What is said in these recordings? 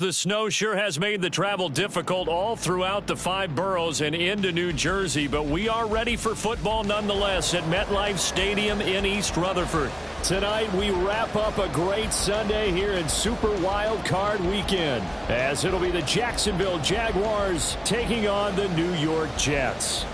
The snow sure has made the travel difficult all throughout the 5 boroughs and into New Jersey, but we are ready for football nonetheless at MetLife Stadium in East Rutherford. Tonight, we wrap up a great Sunday here in Super Wild Card Weekend, as it'll be the Jacksonville Jaguars taking on the New York Jets.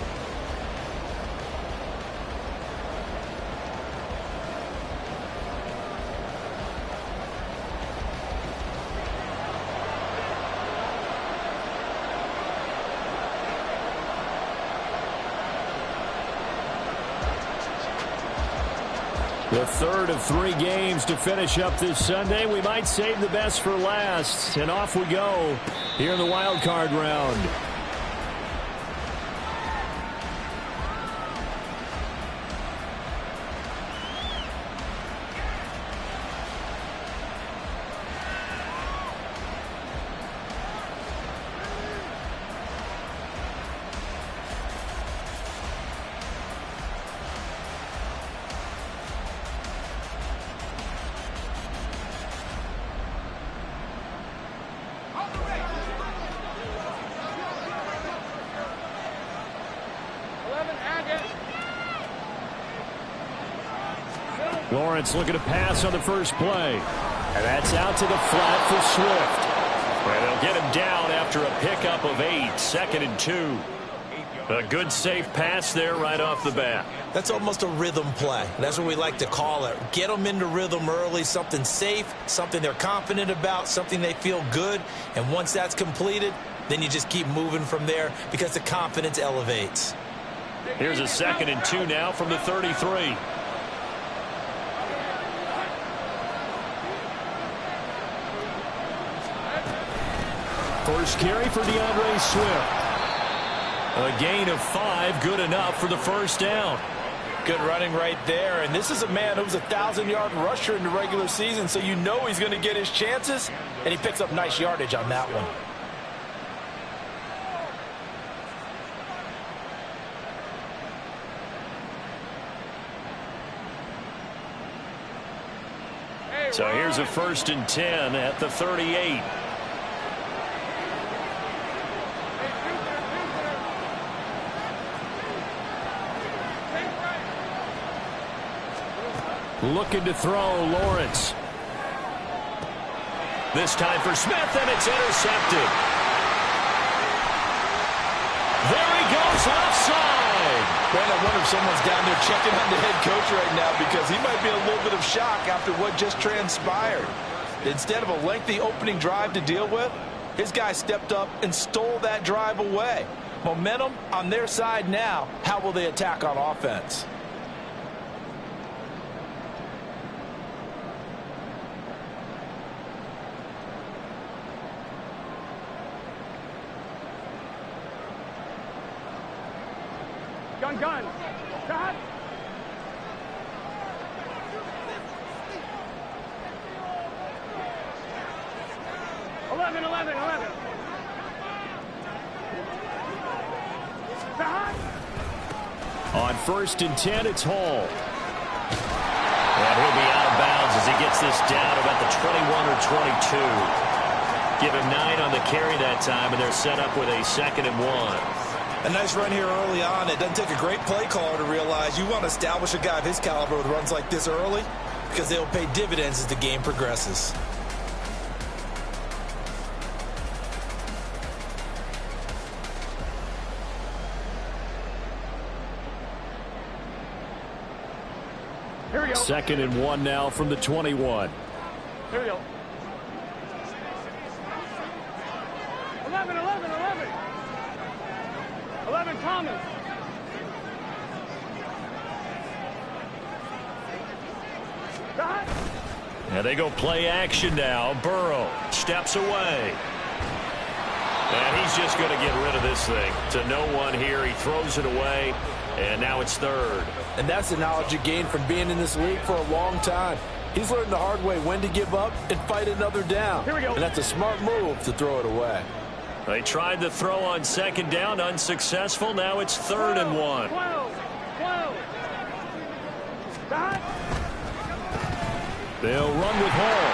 The third of 3 games to finish up this Sunday. We might save the best for last. And off we go here in the wild card round. Lawrence looking to pass on the first play. And that's out to the flat for Swift. And they'll get him down after a pickup of 8, 2nd and 2. A good safe pass there right off the bat. That's almost a rhythm play. That's what we like to call it. Get them into rhythm early, something safe, something they're confident about, something they feel good. And once that's completed, then you just keep moving from there because the confidence elevates. Here's a 2nd and 2 now from the 33. First carry for DeAndre Swift. A gain of 5, good enough for the first down. Good running right there. And this is a man who was a 1,000-yard rusher in the regular season, so you know he's going to get his chances, and he picks up nice yardage on that one. So here's a 1st and 10 at the 38. Looking to throw, Lawrence. This time for Smith, and it's intercepted. There he goes, left side. Man, I wonder if someone's down there checking on the head coach right now because he might be in a little bit of shock after what just transpired. Instead of a lengthy opening drive to deal with, his guy stepped up and stole that drive away. Momentum on their side now. How will they attack on offense? Gun. Shot. Eleven. Shot. On 1st and 10, it's Hall. And he'll be out of bounds as he gets this down about the 21 or 22. Give him 9 on the carry that time, and they're set up with a 2nd and 1. A nice run here early on. It doesn't take a great play caller to realize you want to establish a guy of his caliber with runs like this early because they'll pay dividends as the game progresses. Here we go. 2nd and 1 now from the 21. Here we go. 11. 11, Thomas. Shot. And they go play action now. Burrow steps away. And he's just going to get rid of this thing. To no one here. He throws it away. And now it's 3rd. And that's the knowledge you gain from being in this league for a long time. He's learned the hard way when to give up and fight another down. Here we go. And that's a smart move to throw it away. They tried the throw on 2nd down, unsuccessful. Now it's 3rd and 1. 12. Shot. They'll run with Hall.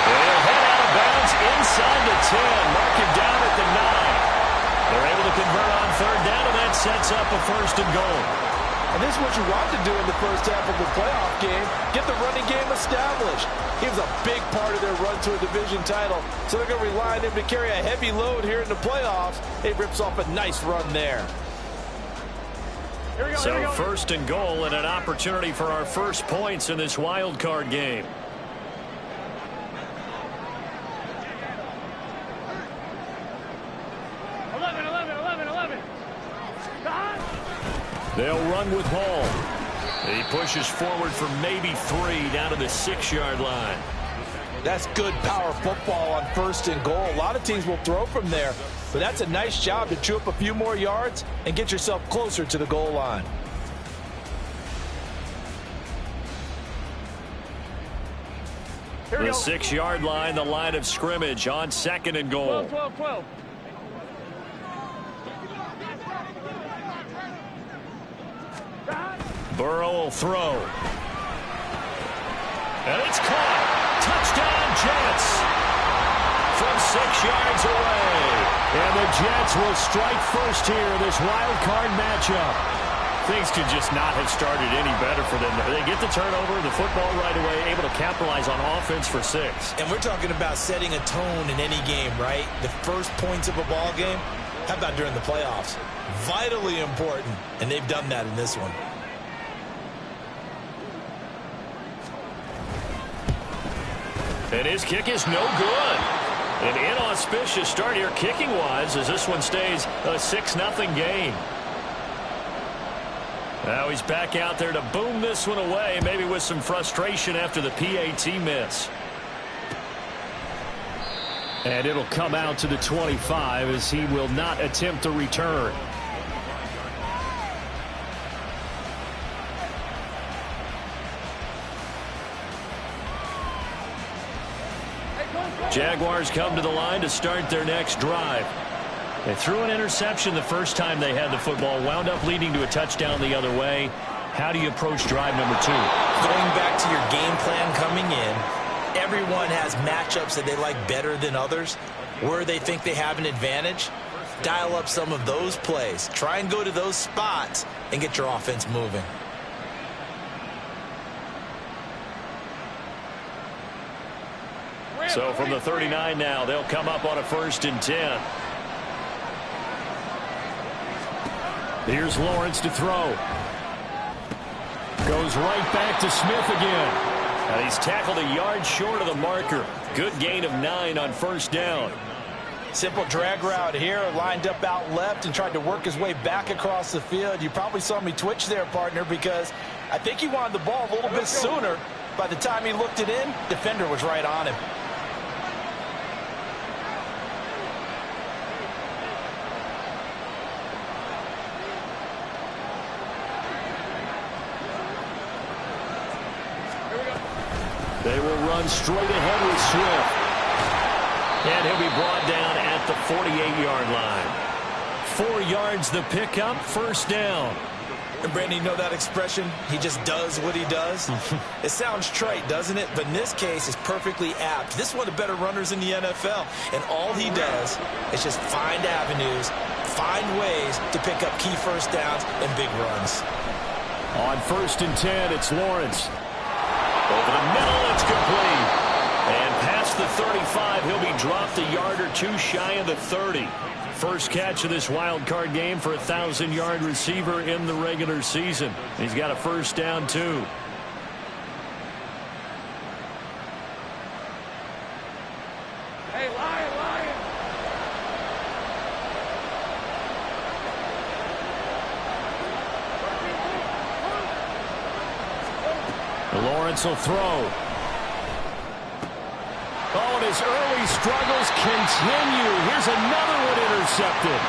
They'll head out of bounds inside the 10. Mark him down at the 9. They're able to convert on third down, and that sets up a 1st and goal. And this is what you want to do in the first half of the playoff game. Get the running game established. He was a big part of their run to a division title. So they're going to rely on him to carry a heavy load here in the playoffs. He rips off a nice run there. So 1st and goal and an opportunity for our first points in this wild card game. They'll run with Hall. He pushes forward for maybe 3 down to the 6-yard line. That's good power football on 1st and goal. A lot of teams will throw from there, but that's a nice job to chew up a few more yards and get yourself closer to the goal line. The 6-yard line, the line of scrimmage on 2nd and goal. 12. Burrow will throw. And it's caught. Touchdown, Jets. From 6 yards away. And the Jets will strike first here in this wild card matchup. Things could just not have started any better for them. They get the turnover, the football right away, able to capitalize on offense for 6. And we're talking about setting a tone in any game, right? The first points of a ball game. How about during the playoffs? Vitally important, and they've done that in this one. And his kick is no good. An inauspicious start here kicking-wise as this one stays a 6-0 game. Now he's back out there to boom this one away, maybe with some frustration after the PAT miss. And it'll come out to the 25 as he will not attempt a return. Jaguars come to the line to start their next drive. They threw an interception the first time they had the football, wound up leading to a touchdown the other way. How do you approach drive number 2? Going back to your game plan coming in, everyone has matchups that they like better than others. Where they think they have an advantage, dial up some of those plays. Try and go to those spots and get your offense moving. So from the 39 now, they'll come up on a 1st and 10. Here's Lawrence to throw. Goes right back to Smith again. And he's tackled a yard short of the marker. Good gain of 9 on 1st down. Simple drag route here, lined up out left and tried to work his way back across the field. You probably saw me twitch there, partner, because I think he wanted the ball a little bit sooner. By the time he looked it in, defender was right on him. They will run straight ahead with Swift. And he'll be brought down at the 48-yard line. 4 yards the pickup, 1st down. And Brandon, you know that expression? He just does what he does. It sounds trite, doesn't it? But in this case, it's perfectly apt. This is one of the better runners in the NFL. And all he does is just find avenues, find ways to pick up key 1st downs and big runs. On 1st and 10, it's Lawrence. Over the middle, it's complete. And past the 35, he'll be dropped a yard or 2 shy of the 30. First catch of this wild card game for a 1,000-yard receiver in the regular season. He's got a 1st down, too. Hey, Lion. Lawrence will throw. Oh, and his early struggles continue. Here's another one intercepted.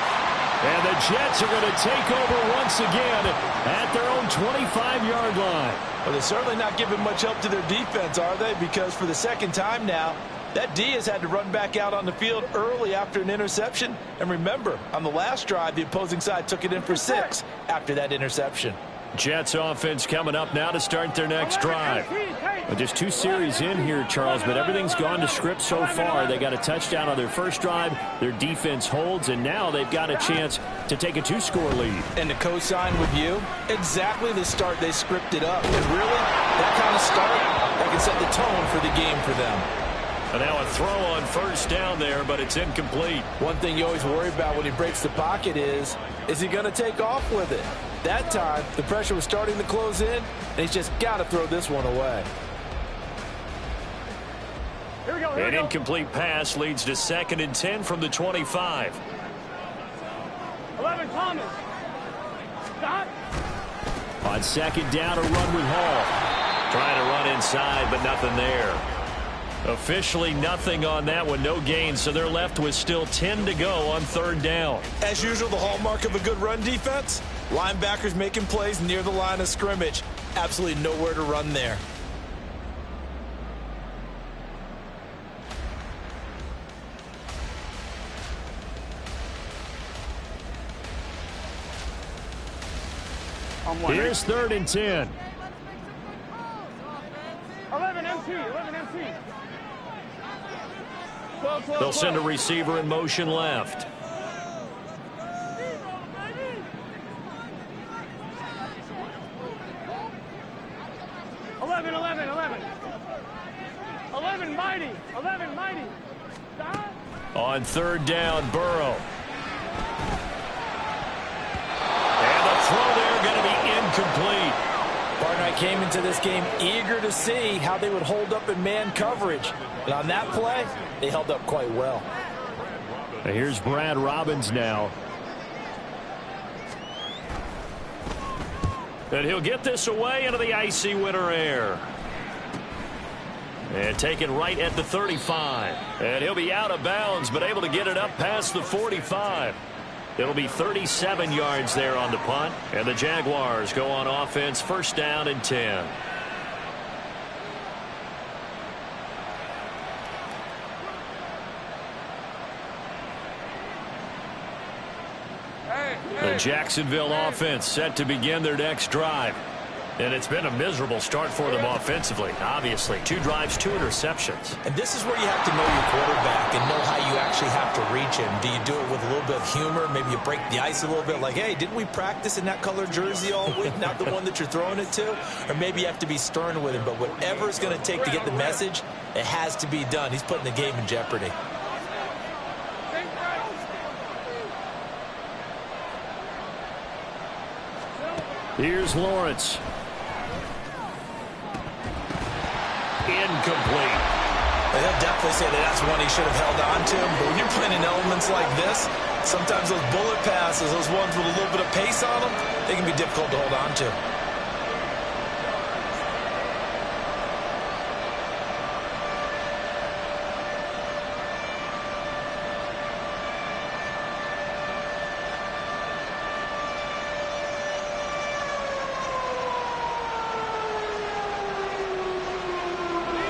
And the Jets are going to take over once again at their own 25-yard line. Well, they're certainly not giving much help to their defense, are they? Because for the 2nd time now, that D has had to run back out on the field early after an interception. And remember, on the last drive, the opposing side took it in for 6 after that interception. Jets offense coming up now to start their next drive. Well, just 2 series in here, Charles, but everything's gone to script so far. They got a touchdown on their first drive. Their defense holds, and now they've got a chance to take a 2-score lead. And to co-sign with you, exactly the start they scripted up. And really, that kind of start, that can set the tone for the game for them. And now a throw on first down there, but it's incomplete. One thing you always worry about when he breaks the pocket is he going to take off with it? That time, the pressure was starting to close in, and he's just got to throw this one away. Here we go. An incomplete pass leads to 2nd and 10 from the 25. 11, Thomas. Stop. On 2nd down, a run with Hall. Trying to run inside, but nothing there. Officially nothing on that one, no gain, so they're left with still 10 to go on 3rd down. As usual, the hallmark of a good run defense, linebackers making plays near the line of scrimmage. Absolutely nowhere to run there. Here's 3rd and 10. 11 MT. 11 MT. 12, 12, They'll send a receiver in motion left. 11, 11, 11. 11 mighty. 11 mighty. Stop. On 3rd down, Burrow. And the throw there going to be incomplete. Partner, I came into this game eager to see how they would hold up in man coverage. And on that play, they held up quite well. Now here's Brad Robbins now. And he'll get this away into the icy winter air. And taken right at the 35. And he'll be out of bounds, but able to get it up past the 45. It'll be 37 yards there on the punt. And the Jaguars go on offense, 1st down and 10. The Jacksonville offense set to begin their next drive. And it's been a miserable start for them offensively. Obviously, 2 drives, 2 interceptions. And this is where you have to know your quarterback and know how you actually have to reach him. Do you do it with a little bit of humor? Maybe you break the ice a little bit like, hey, didn't we practice in that color jersey all week? Not the one that you're throwing it to? Or maybe you have to be stern with him. But whatever it's going to take to get the message, it has to be done. He's putting the game in jeopardy. Here's Lawrence. Incomplete. They'll definitely say that that's one he should have held on to. But when you're playing in elements like this, sometimes those bullet passes, those ones with a little bit of pace on them, they can be difficult to hold on to.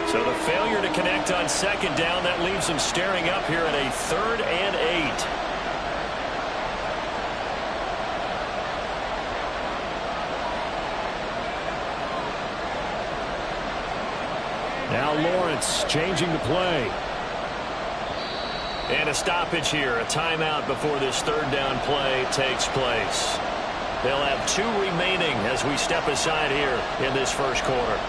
So the failure to connect on 2nd down, that leaves them staring up here at a 3rd and 8. Now Lawrence changing the play. And a stoppage here, a timeout before this 3rd down play takes place. They'll have 2 remaining as we step aside here in this 1st quarter.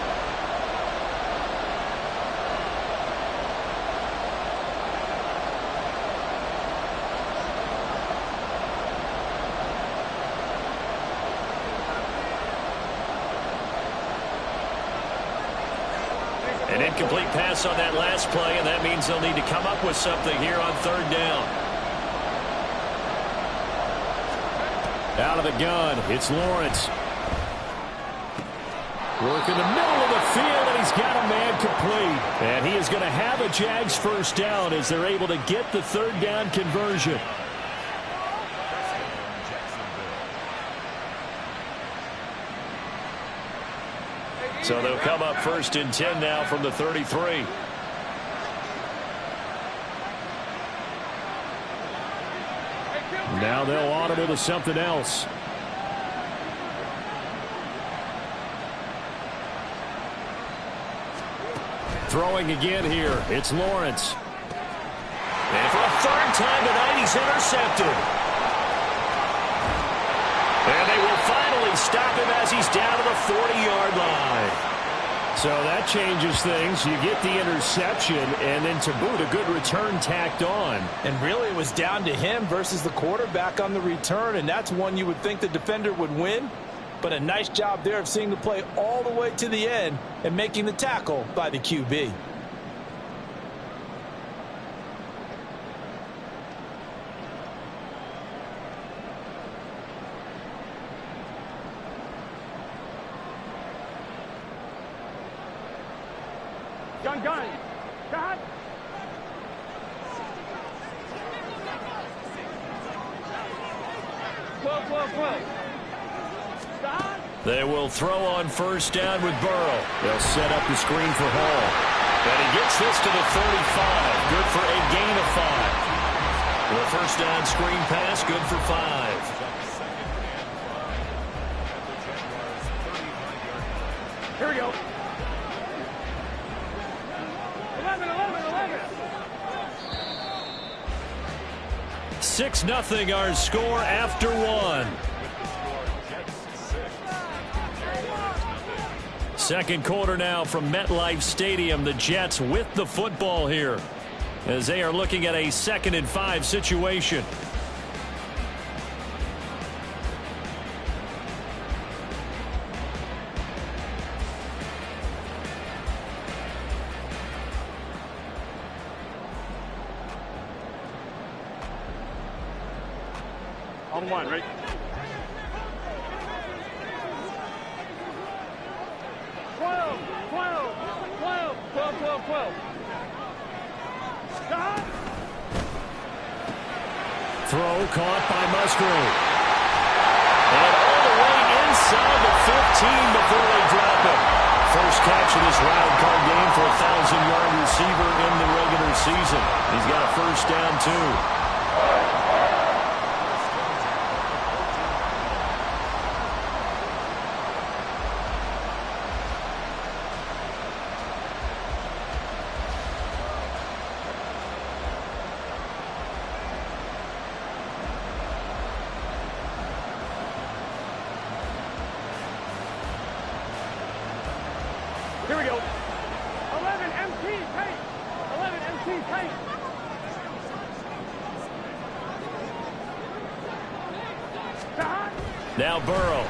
An incomplete pass on that last play, and that means they'll need to come up with something here on 3rd down. Out of the gun, it's Lawrence. Work in the middle of the field, and he's got a man complete. And he is going to have a Jags 1st down as they're able to get the 3rd down conversion. So they'll come up 1st and 10 now from the 33. Now they'll audible to something else. Throwing again here, it's Lawrence. And for a third time tonight, he's intercepted. And they will finally stop him as he's down to the 40-yard line. So that changes things. You get the interception, and then to boot, a good return tacked on. And really, it was down to him versus the quarterback on the return, and that's one you would think the defender would win. But a nice job there of seeing the play all the way to the end and making the tackle by the QB. Gun. Got. Whoa. Stop. They will throw on first down with Burrow. They'll set up the screen for Hall. And he gets this to the 35. Good for a gain of 5. The first down screen pass, good for 5. Here we go. 11. 6-0 our score after 1. Second quarter now from MetLife Stadium. The Jets with the football here as they are looking at a 2nd and 5 situation. On one, right? Stop. Throw caught by Musgrave. And all the way inside the 15 before they drop it. First catch of this wild card game for a 1,000-yard receiver in the regular season. He's got a first down, too. Here we go. 11 MT paint. 11 MT paint. Stop. Now Burrow.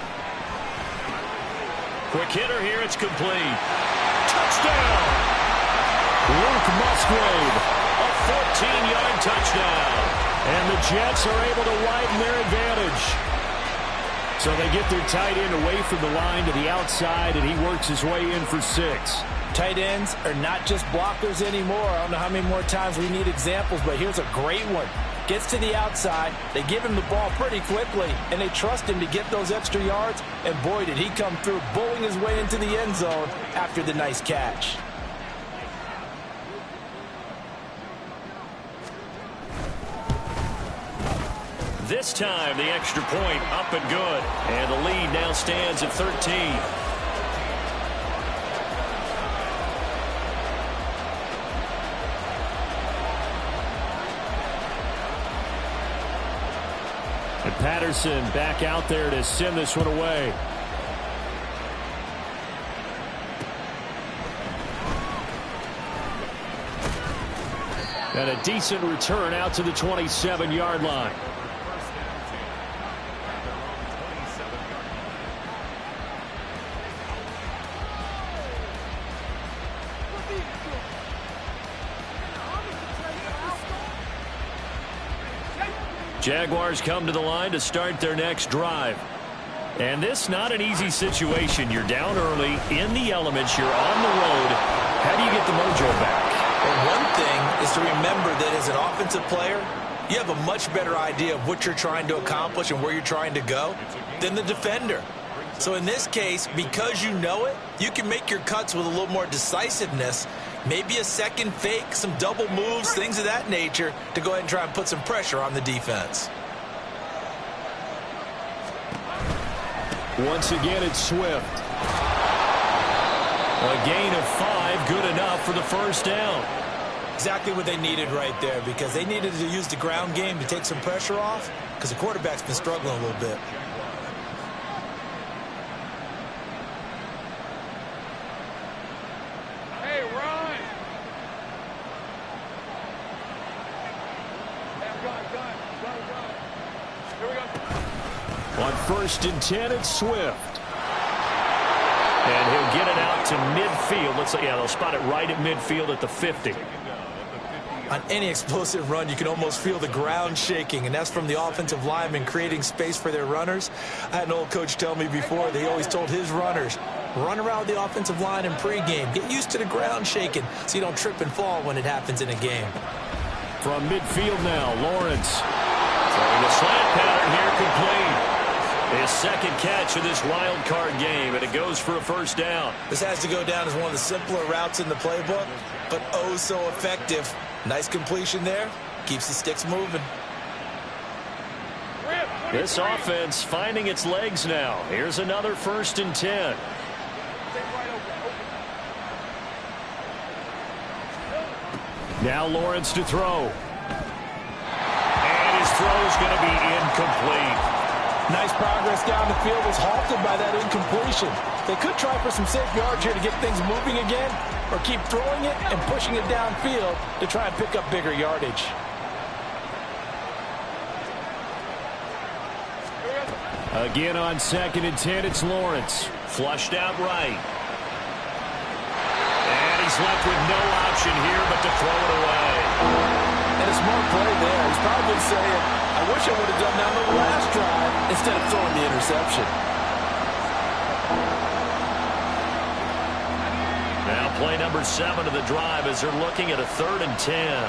Quick hitter here. It's complete. Touchdown. Luke Musgrave. A 14-yard touchdown. And the Jets are able to widen their advantage. So they get their tight end away from the line to the outside, and he works his way in for 6. Tight ends are not just blockers anymore. I don't know how many more times we need examples, but here's a great one. Gets to the outside, they give him the ball pretty quickly, and they trust him to get those extra yards, and boy, did he come through, bowling his way into the end zone after the nice catch. This time, the extra point up and good. And the lead now stands at 13. And Patterson back out there to send this one away. And a decent return out to the 27-yard line. Jaguars come to the line to start their next drive. And this not an easy situation. You're down early, in the elements, you're on the road. How do you get the mojo back? Well, one thing is to remember that as an offensive player, you have a much better idea of what you're trying to accomplish and where you're trying to go than the defender. So in this case, because you know it, you can make your cuts with a little more decisiveness. Maybe a second fake, some double moves, things of that nature to go ahead and try and put some pressure on the defense. Once again, it's Swift. A gain of 5, good enough for the first down. Exactly what they needed right there, because they needed to use the ground game to take some pressure off, because the quarterback's been struggling a little bit. Hey, run! Hey, gun. Here we go. On 1st and 10, it's Swift. And he'll get it out to midfield. Let's say, yeah, they'll spot it right at midfield at the 50. On any explosive run, you can almost feel the ground shaking, and that's from the offensive linemen creating space for their runners. I had an old coach tell me before, they always told his runners, run around the offensive line in pregame. Get used to the ground shaking so you don't trip and fall when it happens in a game. From midfield now, Lawrence. Throwing a slant pattern here, complete. His second catch of this wild card game, and it goes for a first down. This has to go down as one of the simpler routes in the playbook, but oh so effective. Nice completion there. Keeps the sticks moving. This offense finding its legs now. Here's another 1st and 10. Now Lawrence to throw. And his throw is going to be incomplete. Nice progress down the field was halted by that incompletion. They could try for some safe yards here to get things moving again, or keep throwing it and pushing it downfield to try and pick up bigger yardage. Again on 2nd and 10, it's Lawrence. Flushed out right. And he's left with no option here but to throw it away. And a smart play there. He's probably saying, I wish I would have done that on the last drive instead of throwing the interception. Now play number 7 of the drive as they're looking at a 3rd and 10.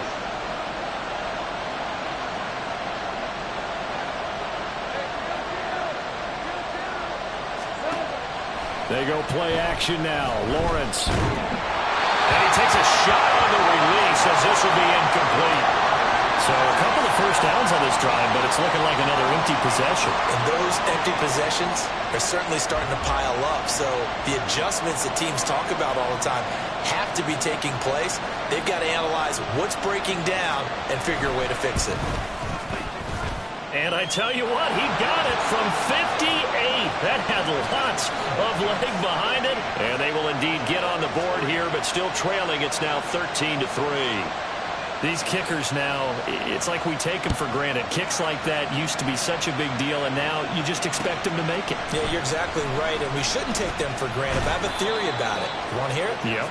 They go play action now. Lawrence. And he takes a shot on the release as this will be incomplete. So a couple of first downs on this drive, but it's looking like another empty possession. And those empty possessions are certainly starting to pile up. So the adjustments that teams talk about all the time have to be taking place. They've got to analyze what's breaking down and figure a way to fix it. And I tell you what, he got it from 58. That had lots of leg behind it. And they will indeed get on the board here, but still trailing. It's now 13-3. These kickers now, it's like we take them for granted. Kicks like that used to be such a big deal, and now you just expect them to make it. Yeah, you're exactly right, and we shouldn't take them for granted. But I have a theory about it. You want to hear it? Yeah.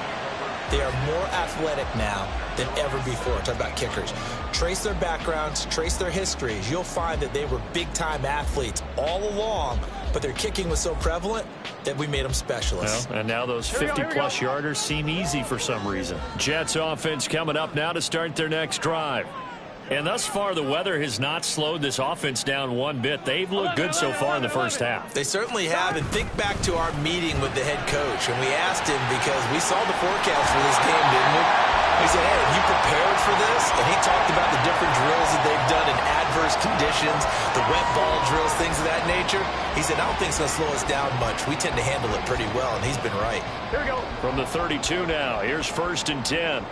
They are more athletic now than ever before. Talk about kickers. Trace their backgrounds, trace their histories. You'll find that they were big-time athletes all along, but their kicking was so prevalent that we made them specialists. Well, and now those 50-plus yarders seem easy for some reason. Jets offense coming up now to start their next drive. And thus far, the weather has not slowed this offense down one bit. They've looked good so far in the first half. They certainly have. And think back to our meeting with the head coach. And we asked him, because we saw the forecast for this game, didn't we? We said, hey, have you prepared for this? And he talked about the different drills that they've done in adverse conditions, the wet ball drills, things of that nature. He said, I don't think it's going to slow us down much. We tend to handle it pretty well, and he's been right. Here we go. From the 32 now, here's 1st and 10.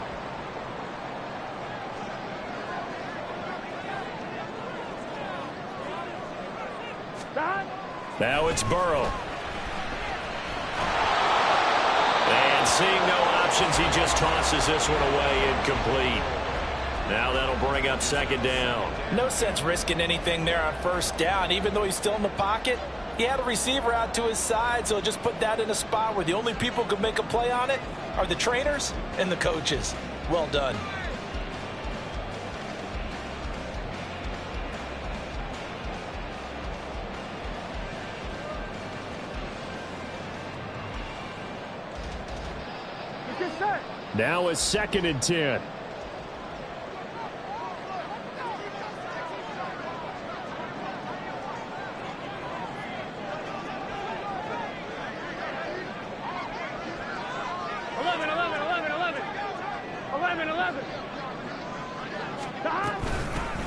Now it's Burrow. And seeing no options, he just tosses this one away incomplete. Now that'll bring up 2nd down. No sense risking anything there on 1st down, even though he's still in the pocket. He had a receiver out to his side, so just put that in a spot where the only people who could make a play on it are the trainers and the coaches. Well done. Now it's 2nd and 10.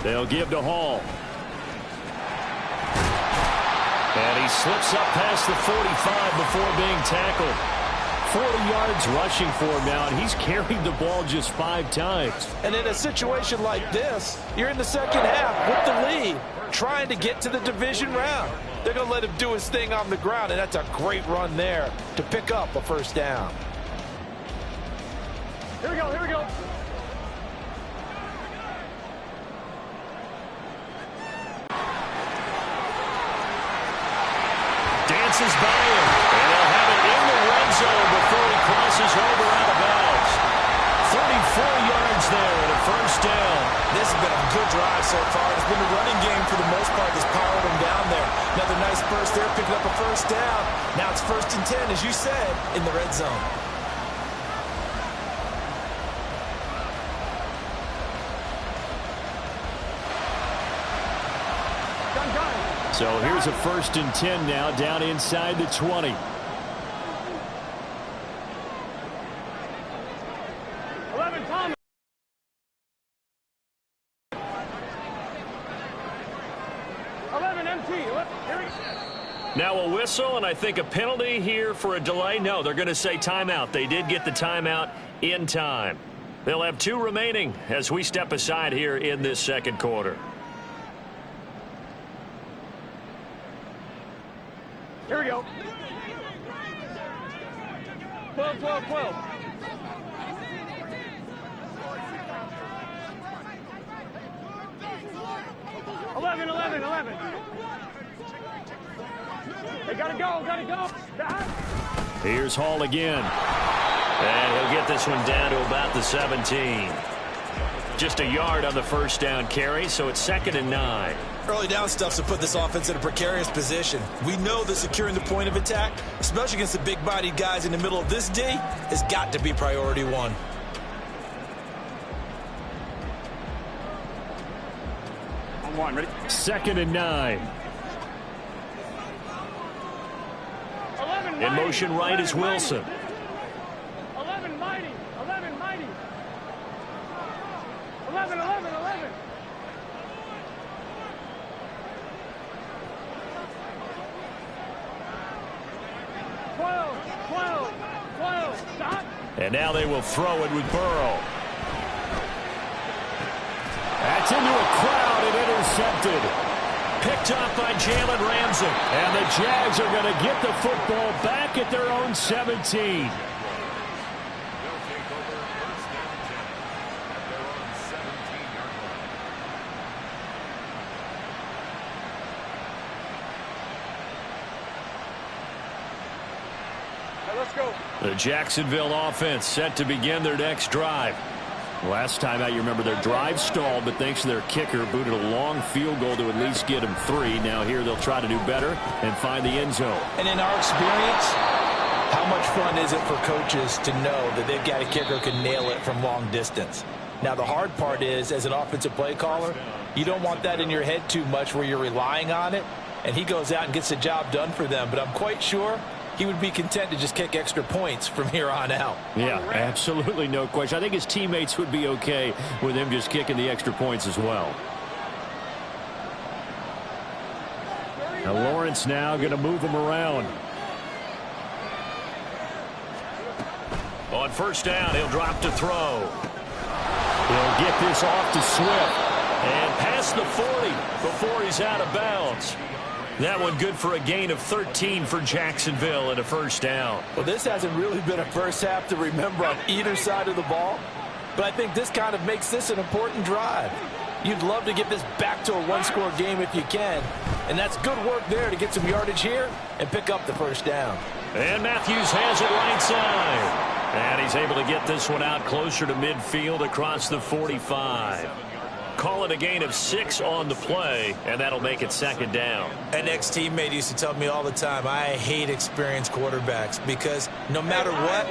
They'll give to Hall. And he slips up past the 45 before being tackled. 40 yards rushing for him now, and he's carried the ball just 5 times. And in a situation like this, you're in the second half with the lead, trying to get to the division round. They're going to let him do his thing on the ground, and that's a great run there to pick up a first down. Here we go, here we go. Dances by him, and they'll have it in the red zone before he crosses over out of bounds. 34 yards there and a first down. This has been a good drive so far. It's been a running game for the most part that's powered him down there. Another nice burst there, picking up a first down. Now it's 1st and 10, as you said, in the red zone. So here's a 1st and 10 now, down inside the 20. 11, Thomas. MT. Here we go. Now a whistle, and I think a penalty here for a delay. No, they're going to say timeout. They did get the timeout in time. They'll have 2 remaining as we step aside here in this second quarter. Here we go. 12, 12, 12. Eleven, 11. They gotta go. Stop. Here's Hall again. And he'll get this one down to about the 17. Just a yard on the first down carry, so it's 2nd and 9. Early down stuff's to put this offense in a precarious position. We know that securing the point of attack, especially against the big-bodied guys in the middle of this D, has got to be priority 1. On 1, ready? 2nd and 9. 11, In motion right is Wilson. 11, mighty. 11, mighty. 11. 12. Stop. And now they will throw it with Burrow. That's into a crowd and intercepted. Picked up by Jalen Ramsey. And the Jags are going to get the football back at their own 17. Let's go. The Jacksonville offense set to begin their next drive. Last time out, you remember their drive stalled, but thanks to their kicker, booted a long field goal to at least get them 3. Now here they'll try to do better and find the end zone. And in our experience, how much fun is it for coaches to know that they've got a kicker who can nail it from long distance? Now the hard part is, as an offensive play caller, you don't want that in your head too much where you're relying on it, and he goes out and gets the job done for them. But I'm quite sure he would be content to just kick extra points from here on out. Yeah, absolutely no question. I think his teammates would be okay with him just kicking the extra points as well. Now Lawrence now going to move him around. On first down, he'll drop to throw. He'll get this off to Swift. And past the 40 before he's out of bounds. That one good for a gain of 13 for Jacksonville and a first down. Well, this hasn't really been a first half to remember on either side of the ball, but I think this kind of makes this an important drive. You'd love to get this back to a one-score game if you can, and that's good work there to get some yardage here and pick up the first down. And Matthews has it right side. And he's able to get this one out closer to midfield across the 45. Call it a gain of 6 on the play, and that'll make it 2nd down. An ex-teammate used to tell me all the time, I hate experienced quarterbacks because no matter what,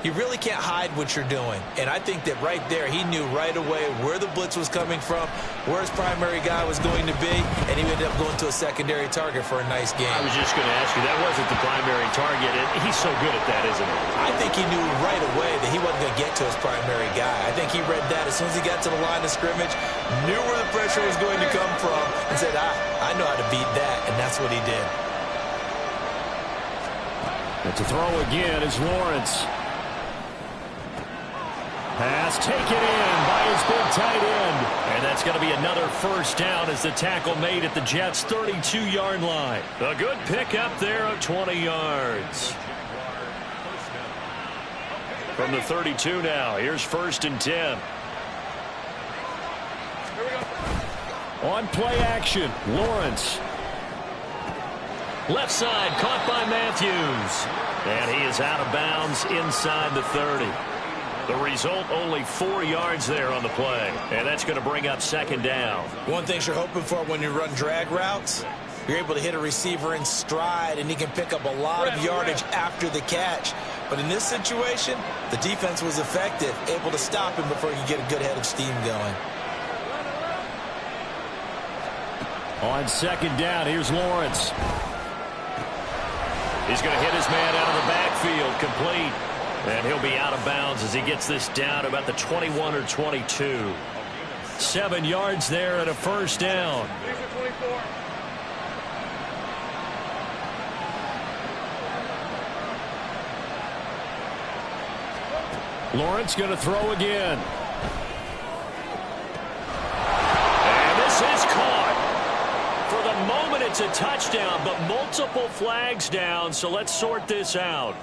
you really can't hide what you're doing. And I think that right there, he knew right away where the blitz was coming from, where his primary guy was going to be, and he ended up going to a secondary target for a nice game. I was just going to ask you, that wasn't the primary target, and he's so good at that, isn't he? I think he knew right away that he wasn't going to get to his primary guy. I think he read that as soon as he got to the line of scrimmage, knew where the pressure was going to come from, and said, I know how to beat that, and that's what he did. And to throw again is Lawrence. Pass taken in by his big tight end. And that's going to be another first down as the tackle made at the Jets' 32-yard line. A good pickup there of 20 yards. From the 32 now, here's 1st and 10. On play action, Lawrence. Left side, caught by Matthews. And he is out of bounds inside the 30. The result, only 4 yards there on the play. And that's going to bring up 2nd down. One thing you're hoping for when you run drag routes, you're able to hit a receiver in stride, and he can pick up a lot of yardage after the catch. But in this situation, the defense was effective, able to stop him before he could get a good head of steam going. On 2nd down, here's Lawrence. He's going to hit his man out of the backfield, complete. And he'll be out of bounds as he gets this down about the 21 or 22. 7 yards there and a first down. Lawrence going to throw again. And this is caught. For the moment, it's a touchdown, but multiple flags down, so let's sort this out.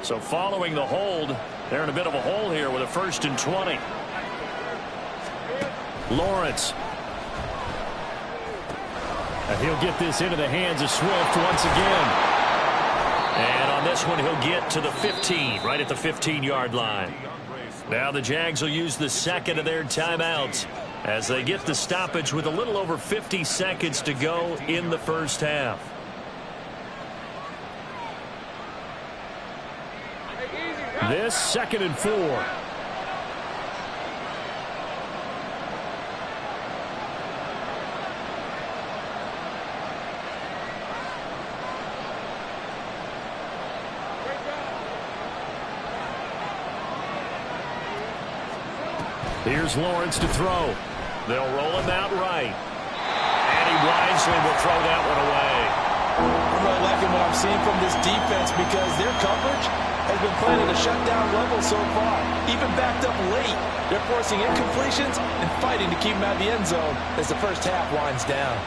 So following the hold, they're in a bit of a hole here with a 1st and 20. Lawrence. And he'll get this into the hands of Swift once again. And on this one, he'll get to the 15, right at the 15-yard line. Now the Jags will use the 2nd of their timeouts as they get the stoppage with a little over 50 seconds to go in the first half. This 2nd and 4. Here's Lawrence to throw. They'll roll him out right. And he wisely will throw that one away. I'm really liking what I'm seeing from this defense because their coverage has been playing at a shutdown level so far. Even backed up late, they're forcing incompletions and fighting to keep them out of the end zone as the first half winds down.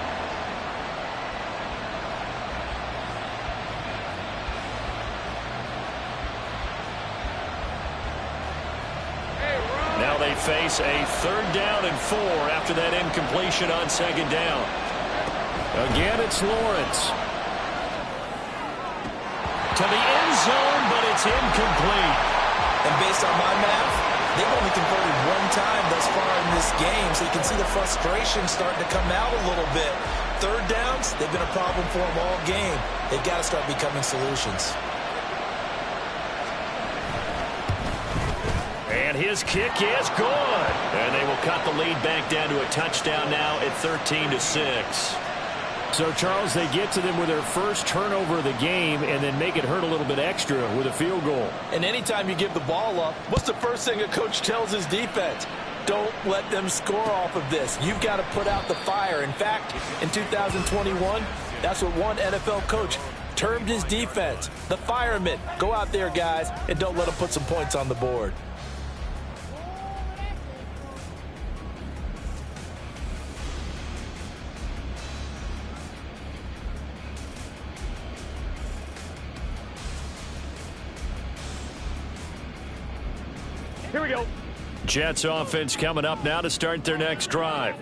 Now they face a 3rd down and 4 after that incompletion on 2nd down. Again, it's Lawrence. To the end zone, but it's incomplete. And based on my math, they've only converted 1 time thus far in this game, so you can see the frustration starting to come out a little bit. 3rd downs, they've been a problem for them all game. They've got to start becoming solutions. And his kick is good. And they will cut the lead back down to a touchdown now at 13-6. So, Charles, they get to them with their first turnover of the game and then make it hurt a little bit extra with a field goal. And anytime you give the ball up, what's the first thing a coach tells his defense? Don't let them score off of this. You've got to put out the fire. In fact, in 2021, that's what one NFL coach termed his defense. The firemen. Go out there, guys, and don't let them put some points on the board. Here we go. Jets offense coming up now to start their next drive.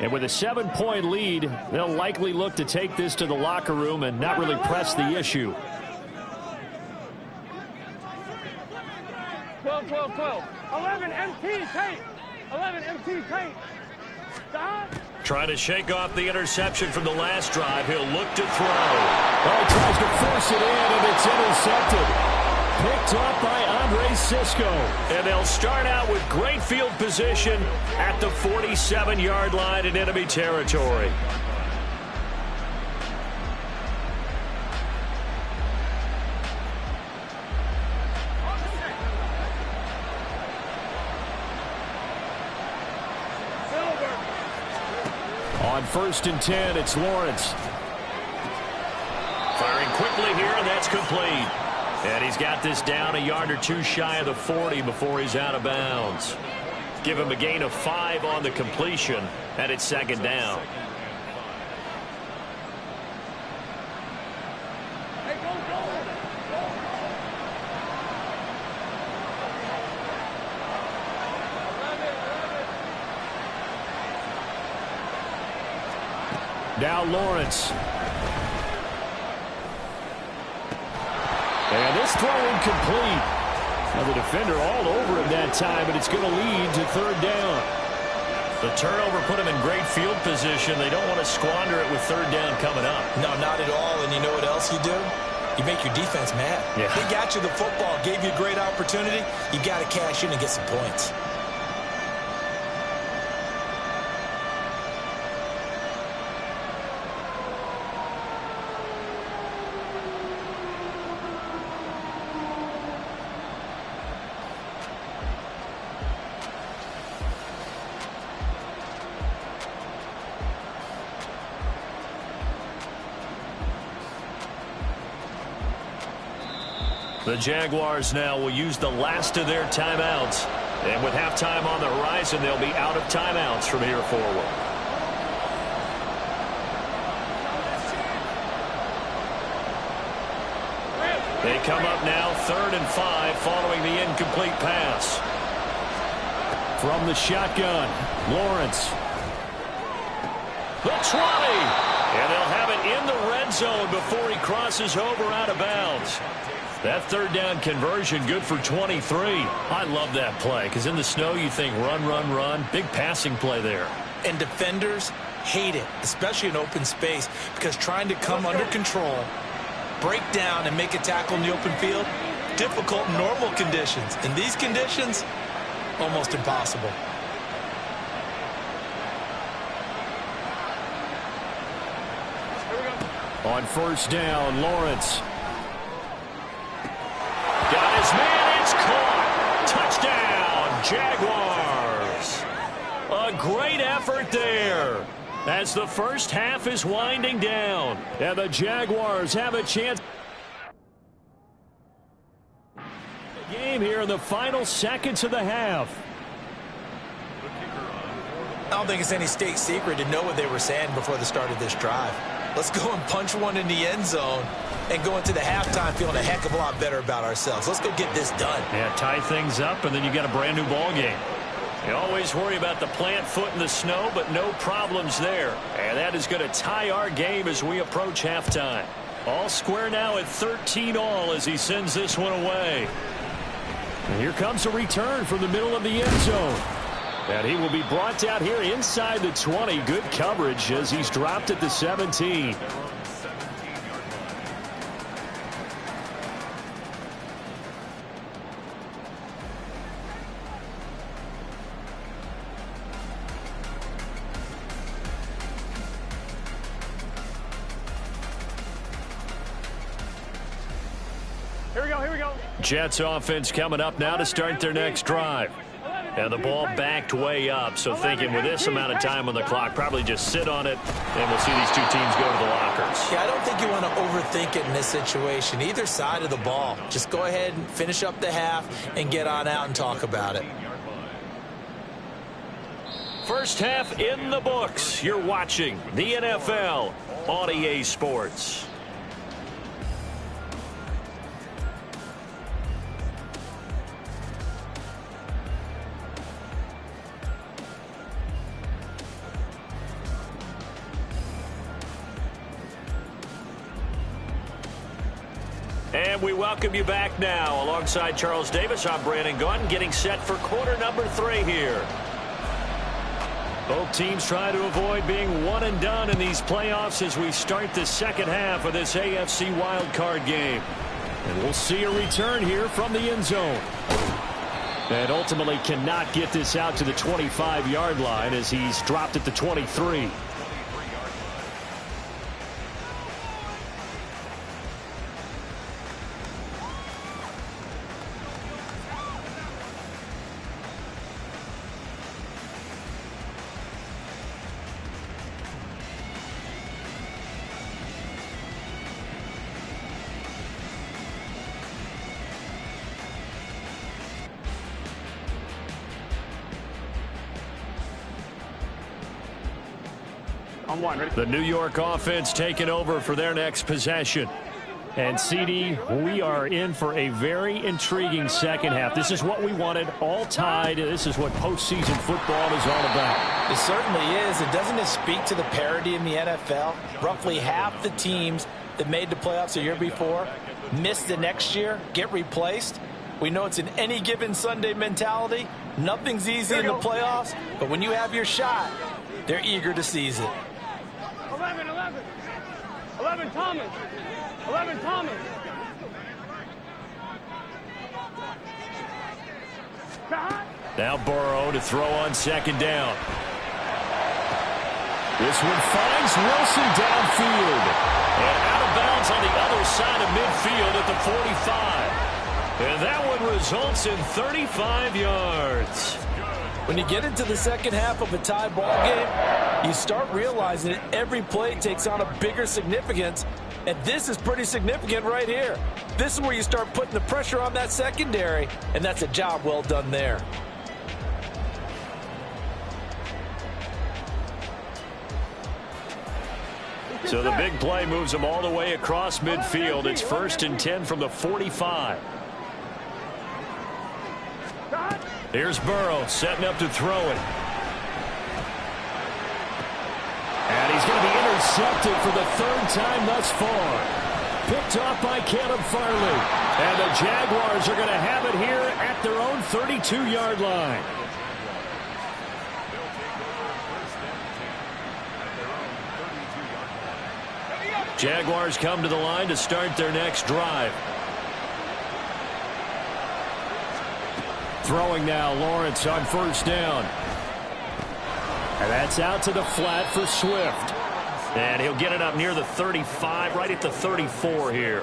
And with a 7-point lead, they'll likely look to take this to the locker room and not really press the issue. 12, 12, 12. 11 MT tape. 11 MT tape. Stop. Trying to shake off the interception from the last drive. He'll look to throw. Oh, he tries to force it in, and it's intercepted. Picked up by Andre Sisco. And they'll start out with great field position at the 47-yard line in enemy territory. On 1st and 10, it's Lawrence. quickly here, and that's complete. And he's got this down a yard or two shy of the 40 before he's out of bounds. Give him a gain of 5 on the completion, and it's second down. Now Lawrence. And this throw incomplete. Now the defender all over him that time, but it's going to lead to third down. The turnover put him in great field position. They don't want to squander it with third down coming up. No, not at all. And you know what else you do? You make your defense mad. Yeah. They got you the football, gave you a great opportunity. You got to cash in and get some points. The Jaguars now will use the last of their timeouts. And with halftime on the horizon, they'll be out of timeouts from here forward. They come up now 3rd and 5 following the incomplete pass. From the shotgun, Lawrence. The 20. And they'll have it in the red zone before he crosses over out of bounds. That third down conversion good for 23. I love that play because in the snow you think run, run, run. Big passing play there. And defenders hate it, especially in open space, because trying to come under control, break down, and make a tackle in the open field, difficult in normal conditions. In these conditions, almost impossible. On first down, Lawrence. Got his man, it's caught. Touchdown, Jaguars. A great effort there as the first half is winding down. And the Jaguars have a chance. Game here in the final seconds of the half. I don't think it's any state secret to know what they were saying before the start of this drive. Let's go and punch one in the end zone and go into the halftime feeling a heck of a lot better about ourselves. Let's go get this done. Yeah, tie things up, and then you got a brand new ball game. You always worry about the plant foot in the snow, but no problems there. And that is going to tie our game as we approach halftime. All square now at 13 all as he sends this one away. And here comes a return from the middle of the end zone. And he will be brought down here inside the 20. Good coverage as he's dropped at the 17. Here we go. Jets offense coming up now to start their next drive. And the ball backed way up, so thinking with this amount of time on the clock, probably just sit on it, and we'll see these two teams go to the lockers. Yeah, I don't think you want to overthink it in this situation. Either side of the ball. Just go ahead and finish up the half and get on out and talk about it. First half in the books. You're watching the NFL on EA Sports. And we welcome you back now. Alongside Charles Davis, I'm Brandon Gaudin, getting set for quarter number 3 here. Both teams try to avoid being one and done in these playoffs as we start the second half of this AFC wildcard game. And we'll see a return here from the end zone. And ultimately cannot get this out to the 25-yard line as he's dropped at the 23. On one. Ready? The New York offense taking over for their next possession. And, CD, we are in for a very intriguing second half. This is what we wanted, all tied. This is what postseason football is all about. It certainly is. And doesn't it speak to the parity in the NFL? Roughly half the teams that made the playoffs the year before miss the next year, get replaced. We know it's an any given Sunday mentality. Nothing's easy in the playoffs, but when you have your shot, they're eager to seize it. 11, 11. 11, Thomas. 11, Thomas. Now Burrow to throw on second down. This one finds Wilson downfield. And out of bounds on the other side of midfield at the 45. And that one results in 35 yards. When you get into the second half of a tie ball game, you start realizing that every play takes on a bigger significance. And this is pretty significant right here. This is where you start putting the pressure on that secondary, and that's a job well done there. So the big play moves them all the way across midfield. It's 1st and 10 from the 45. Here's Burrow setting up to throw it. And he's going to be intercepted for the 3rd time thus far. Picked off by Caleb Farley. And the Jaguars are going to have it here at their own 32-yard line. Jaguars come to the line to start their next drive. Throwing now, Lawrence on 1st down. And that's out to the flat for Swift. And he'll get it up near the 35, right at the 34 here.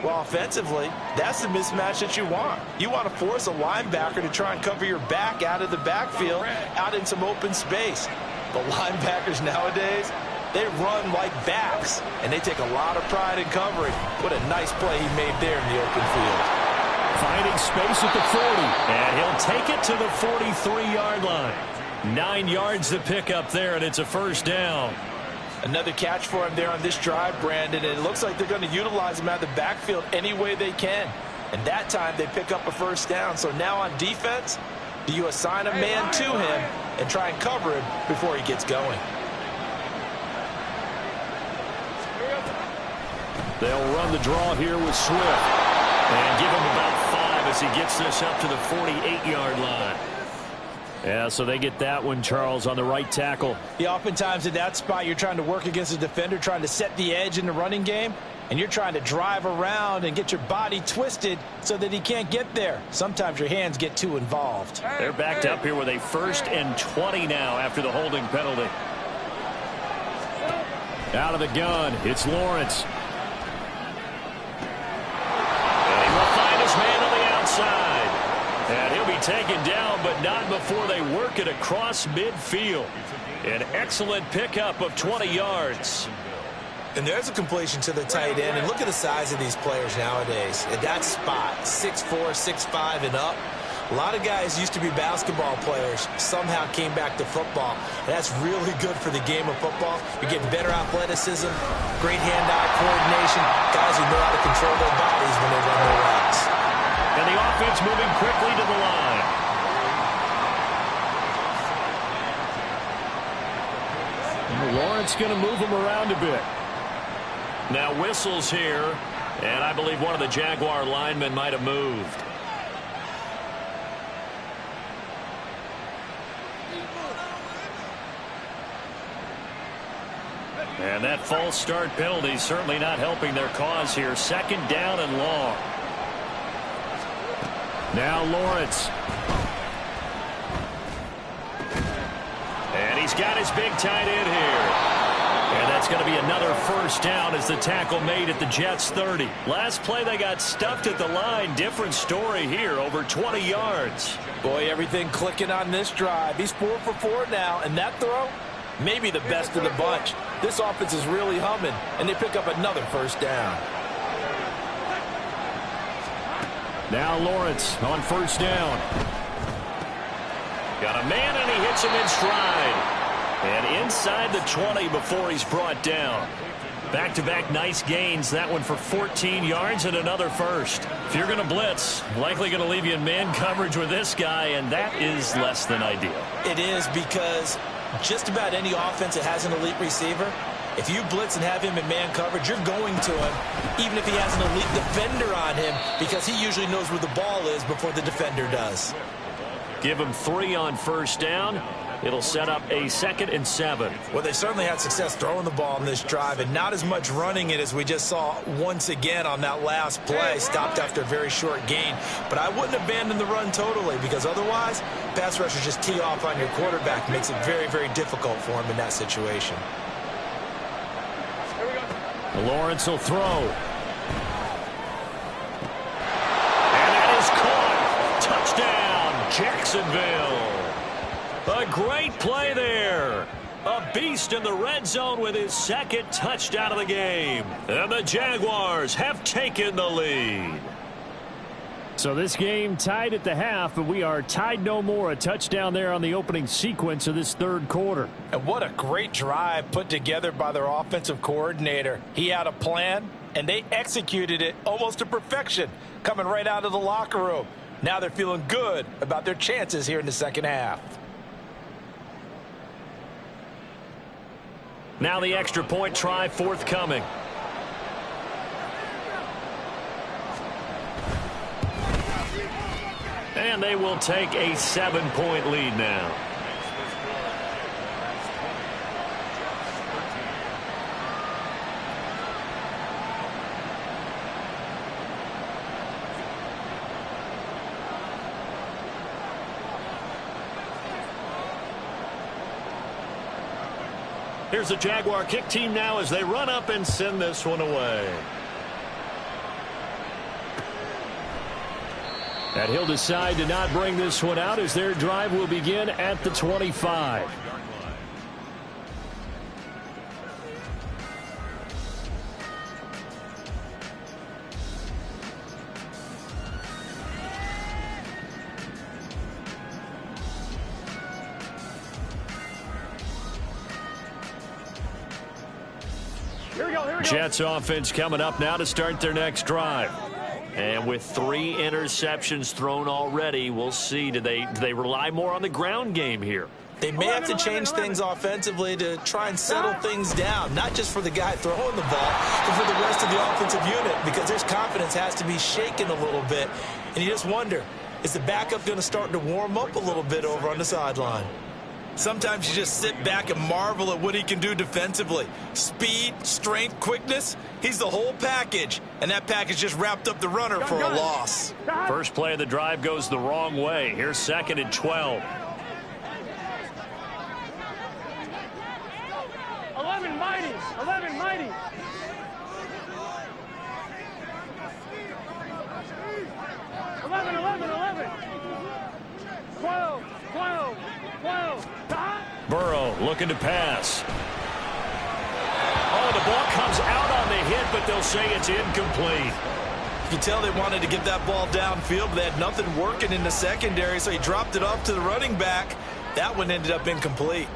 Well, offensively, that's the mismatch that you want. You want to force a linebacker to try and cover your back out of the backfield, out in some open space. The linebackers nowadays, they run like backs, and they take a lot of pride in covering. What a nice play he made there in the open field. Finding space at the 40, and he'll take it to the 43-yard line. 9 yards to pick up there, and it's a 1st down. Another catch for him there on this drive, Brandon, and it looks like they're going to utilize him out of the backfield any way they can. And that time they pick up a 1st down. So now on defense, do you assign a man to him and try and cover him before he gets going? They'll run the draw here with Swift. And give him about 5 as he gets this up to the 48-yard line. Yeah, so they get that one, Charles, on the right tackle. Yeah, oftentimes in that spot, you're trying to work against a defender, trying to set the edge in the running game, and you're trying to drive around and get your body twisted so that he can't get there. Sometimes your hands get too involved. They're backed up here with a 1st and 20 now after the holding penalty. Out of the gun, it's Lawrence. Man on the outside. And he'll be taken down, but not before they work it across midfield. An excellent pickup of 20 yards. And there's a completion to the tight end. And look at the size of these players nowadays. At that spot, 6'4", 6'5", and up. A lot of guys used to be basketball players, somehow came back to football. And that's really good for the game of football. You're getting better athleticism, great hand-eye coordination, guys who know how to control their bodies when they run their routes. And the offense moving quickly to the line. And Lawrence going to move him around a bit. Now whistles here, and I believe one of the Jaguar linemen might have moved. And that false start penalty certainly not helping their cause here. 2nd down and long. Now Lawrence. And he's got his big tight end here. And that's going to be another 1st down as the tackle made at the Jets' 30. Last play they got stuffed at the line. Different story here, over 20 yards. Boy, everything clicking on this drive. He's 4 for 4 now, and that throw, maybe the best of the bunch. This offense is really humming, and they pick up another 1st down. Now Lawrence on 1st down. Got a man, and he hits him in stride. And inside the 20 before he's brought down. Back-to-back nice gains. That one for 14 yards and another first. If you're going to blitz, likely going to leave you in man coverage with this guy, and that is less than ideal. It is, because just about any offense that has an elite receiver, if you blitz and have him in man coverage, you're going to him, even if he has an elite defender on him, because he usually knows where the ball is before the defender does. Give him 3 on first down. It'll set up a 2nd and 7. Well, they certainly had success throwing the ball on this drive, and not as much running it as we just saw once again on that last play. Stopped after a very short gain. But I wouldn't abandon the run totally, because otherwise, pass rushers just tee off on your quarterback. Makes it very, very difficult for him in that situation. Lawrence will throw. And that is caught. Touchdown, Jacksonville. A great play there. A beast in the red zone with his 2nd touchdown of the game. And the Jaguars have taken the lead. So this game tied at the half, but we are tied no more. A touchdown there on the opening sequence of this 3rd quarter. And what a great drive put together by their offensive coordinator. He had a plan, and they executed it almost to perfection, coming right out of the locker room. Now they're feeling good about their chances here in the 2nd half. Now the extra point try forthcoming. And they will take a 7-point lead now. Here's the Jaguar kick team now as they run up and send this one away. And he'll decide to not bring this one out as their drive will begin at the 25. Jets offense coming up now to start their next drive. And with 3 interceptions thrown already, we'll see. Do they rely more on the ground game here? They may have to change things offensively to try and settle things down, not just for the guy throwing the ball, but for the rest of the offensive unit, because their confidence has to be shaken a little bit. And you just wonder, is the backup going to start to warm up a little bit over on the sideline? Sometimes you just sit back and marvel at what he can do defensively. Speed, strength, quickness, he's the whole package. And that package just wrapped up the runner for a loss. First play of the drive goes the wrong way. Here's 2nd and 12. 11 mighty. 11 mighty. 11. 12. Burrow looking to pass. Oh, the ball comes out on the hit, but they'll say it's incomplete. You can tell they wanted to get that ball downfield, but they had nothing working in the secondary, so he dropped it off to the running back. That one ended up incomplete.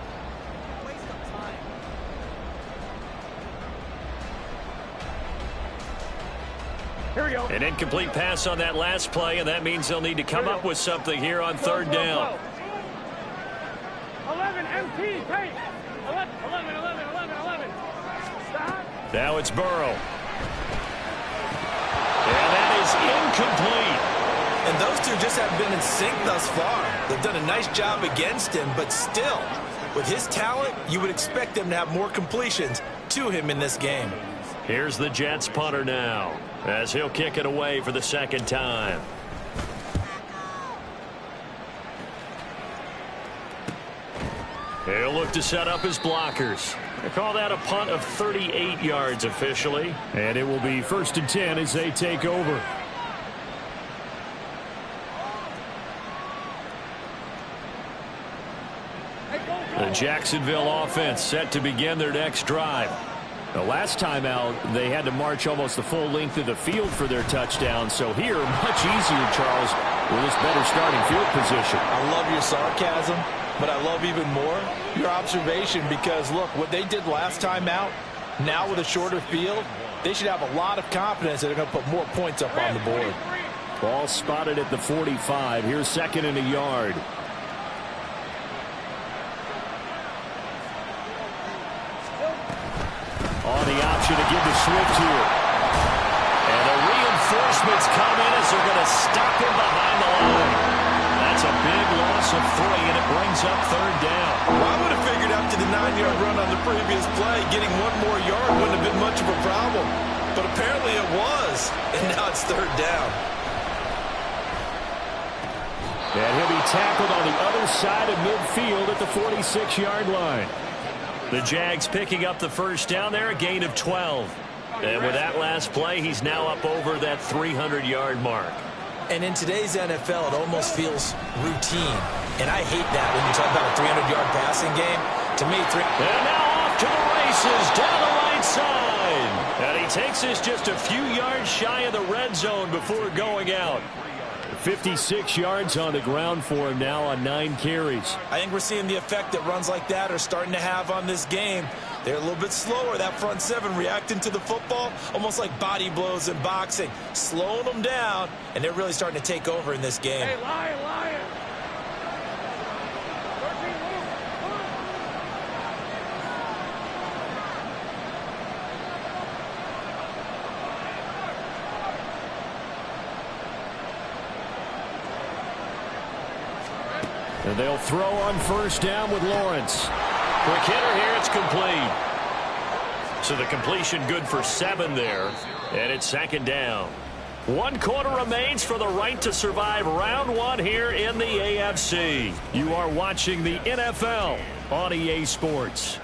Here we go. An incomplete pass on that last play, and that means they'll need to come up with something here on 3rd down. 11 MT, take. 11. Stop. Now it's Burrow. And that is incomplete. And those two just haven't been in sync thus far. They've done a nice job against him, but still, with his talent, you would expect them to have more completions to him in this game. Here's the Jets punter now, as he'll kick it away for the 2nd time. He'll look to set up his blockers. They call that a punt of 38 yards officially. And it will be 1st and 10 as they take over. The Jacksonville offense set to begin their next drive. The last time out, they had to march almost the full length of the field for their touchdown. So here, much easier, Charles, with this better starting field position. I love your sarcasm. But I love even more your observation because, look, what they did last time out, now with a shorter field, they should have a lot of confidence that they're going to put more points up on the board. Ball spotted at the 45. Here's second and a yard. On the option to give to Swift here. And the reinforcements come in as they're going to stop him behind the line. That's a big loss of 3, and it brings up third down. Well, I would have figured after the 9-yard run on the previous play, getting one more yard wouldn't have been much of a problem. But apparently it was, and now it's third down. And he'll be tackled on the other side of midfield at the 46-yard line. The Jags picking up the first down there, a gain of 12. And with that last play, he's now up over that 300-yard mark. And in today's NFL, it almost feels routine. And I hate that when you talk about a 300-yard passing game. To me, And now off to the races down the right side. And he takes us just a few yards shy of the red zone before going out. 56 yards on the ground for him now on 9 carries. I think we're seeing the effect that runs like that are starting to have on this game. They're a little bit slower, that front seven, reacting to the football, almost like body blows in boxing, slowing them down, and they're really starting to take over in this game. Hey, Lion. And they'll throw on first down with Lawrence. Quick hitter here, it's complete. So the completion good for 7 there. And it's second down. 1 quarter remains for the right to survive round 1 here in the AFC. You are watching the NFL on EA Sports.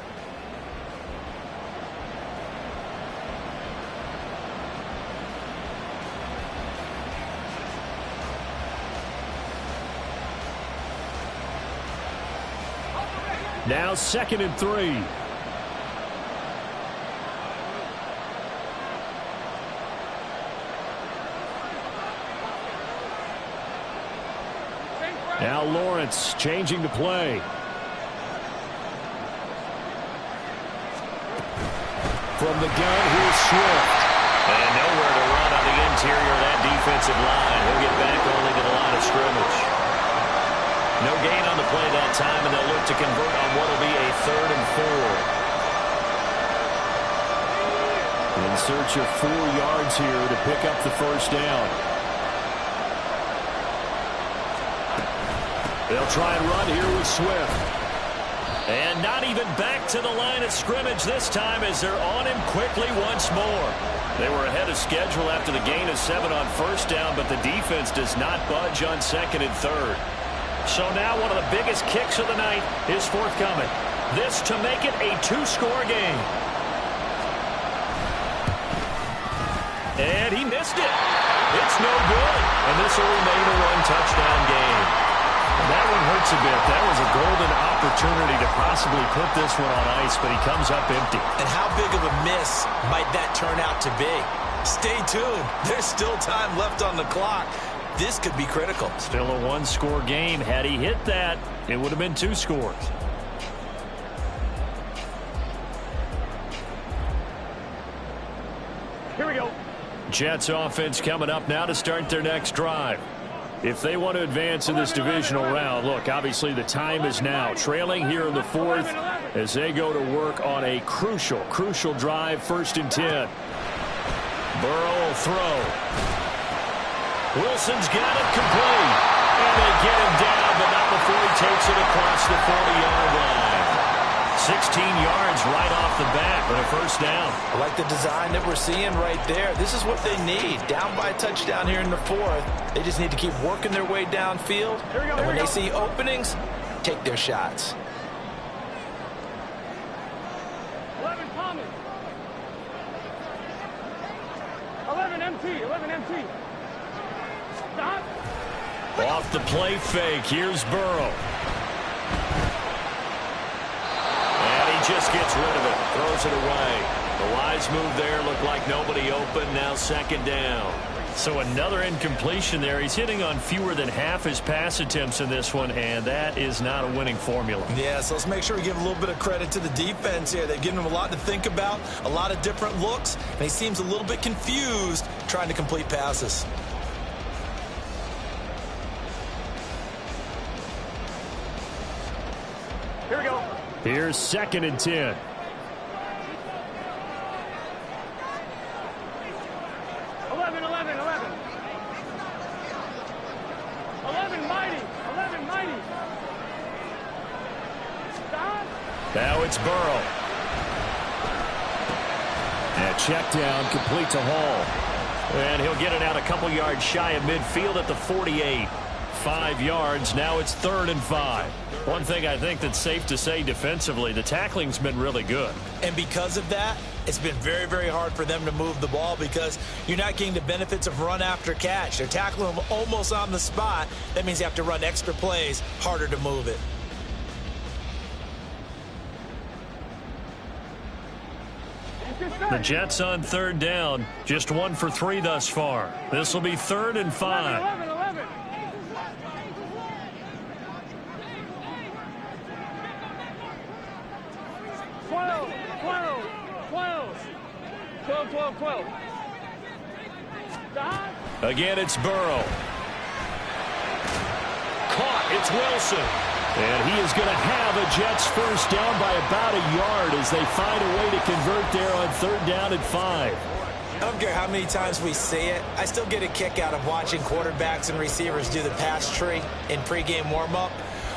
Now 2nd and 3. Now Lawrence changing the play. From the gun, here's Swift. And nowhere to run on the interior of that defensive line. He'll get back only to the line of scrimmage. No gain on the play that time, and they'll look to convert on what will be a 3rd and 4. In search of 4 yards here to pick up the first down. They'll try and run here with Swift. And not even back to the line of scrimmage this time as they're on him quickly once more. They were ahead of schedule after the gain of 7 on first down, but the defense does not budge on 2nd and 3rd. So now one of the biggest kicks of the night is forthcoming. This to make it a 2-score game. And he missed it. It's no good. And this will remain a 1-touchdown game. That one hurts a bit. That was a golden opportunity to possibly put this one on ice, but he comes up empty. And how big of a miss might that turn out to be? Stay tuned. There's still time left on the clock. This could be critical. Still a 1-score game. Had he hit that, it would have been 2 scores. Here we go. Jets offense coming up now to start their next drive. If they want to advance in this divisional round, look, obviously the time is now. Trailing here in the 4th as they go to work on a crucial drive, 1st and 10. Burrow will throw. Wilson's got it complete. And they get him down, but not before he takes it across the 40-yard line. 16 yards right off the bat for a first down. I like the design that we're seeing right there. This is what they need. Down by a touchdown here in the 4th. They just need to keep working their way downfield. And when they see openings, take their shots. 11 Thomas. 11 MT. 11 MT. Stop. Off the play fake. Here's Burrow. And he just gets rid of it. Throws it away. The wise move there looked like nobody open. Now 2nd down. So another incompletion there. He's hitting on fewer than half his pass attempts in this one, and that is not a winning formula. Yeah, so let's make sure we give a little bit of credit to the defense here. They've given him a lot to think about, a lot of different looks, and he seems a little bit confused trying to complete passes. Here we go. Here's 2nd and 10. 11, 11, 11. 11 mighty. 11 mighty. Stop. Now it's Burrow. And check down, complete to Hall. And he'll get it out a couple yards shy of midfield at the 48. 5 yards. Now it's 3rd and 5. One thing I think that's safe to say defensively, the tackling's been really good. And because of that, it's been very, very hard for them to move the ball because you're not getting the benefits of run after catch. They're tackling them almost on the spot. That means you have to run extra plays, harder to move it. The Jets on 3rd down, just 1 for 3 thus far. This will be 3rd and 5. 11, 11. 12, 12, 12. 12, 12, 12. Stop. Again, it's Burrow. Caught. It's Wilson. And he is going to have a Jets first down by about a yard as they find a way to convert there on 3rd down and 5. I don't care how many times we see it. I still get a kick out of watching quarterbacks and receivers do the pass tree in pregame warm-up.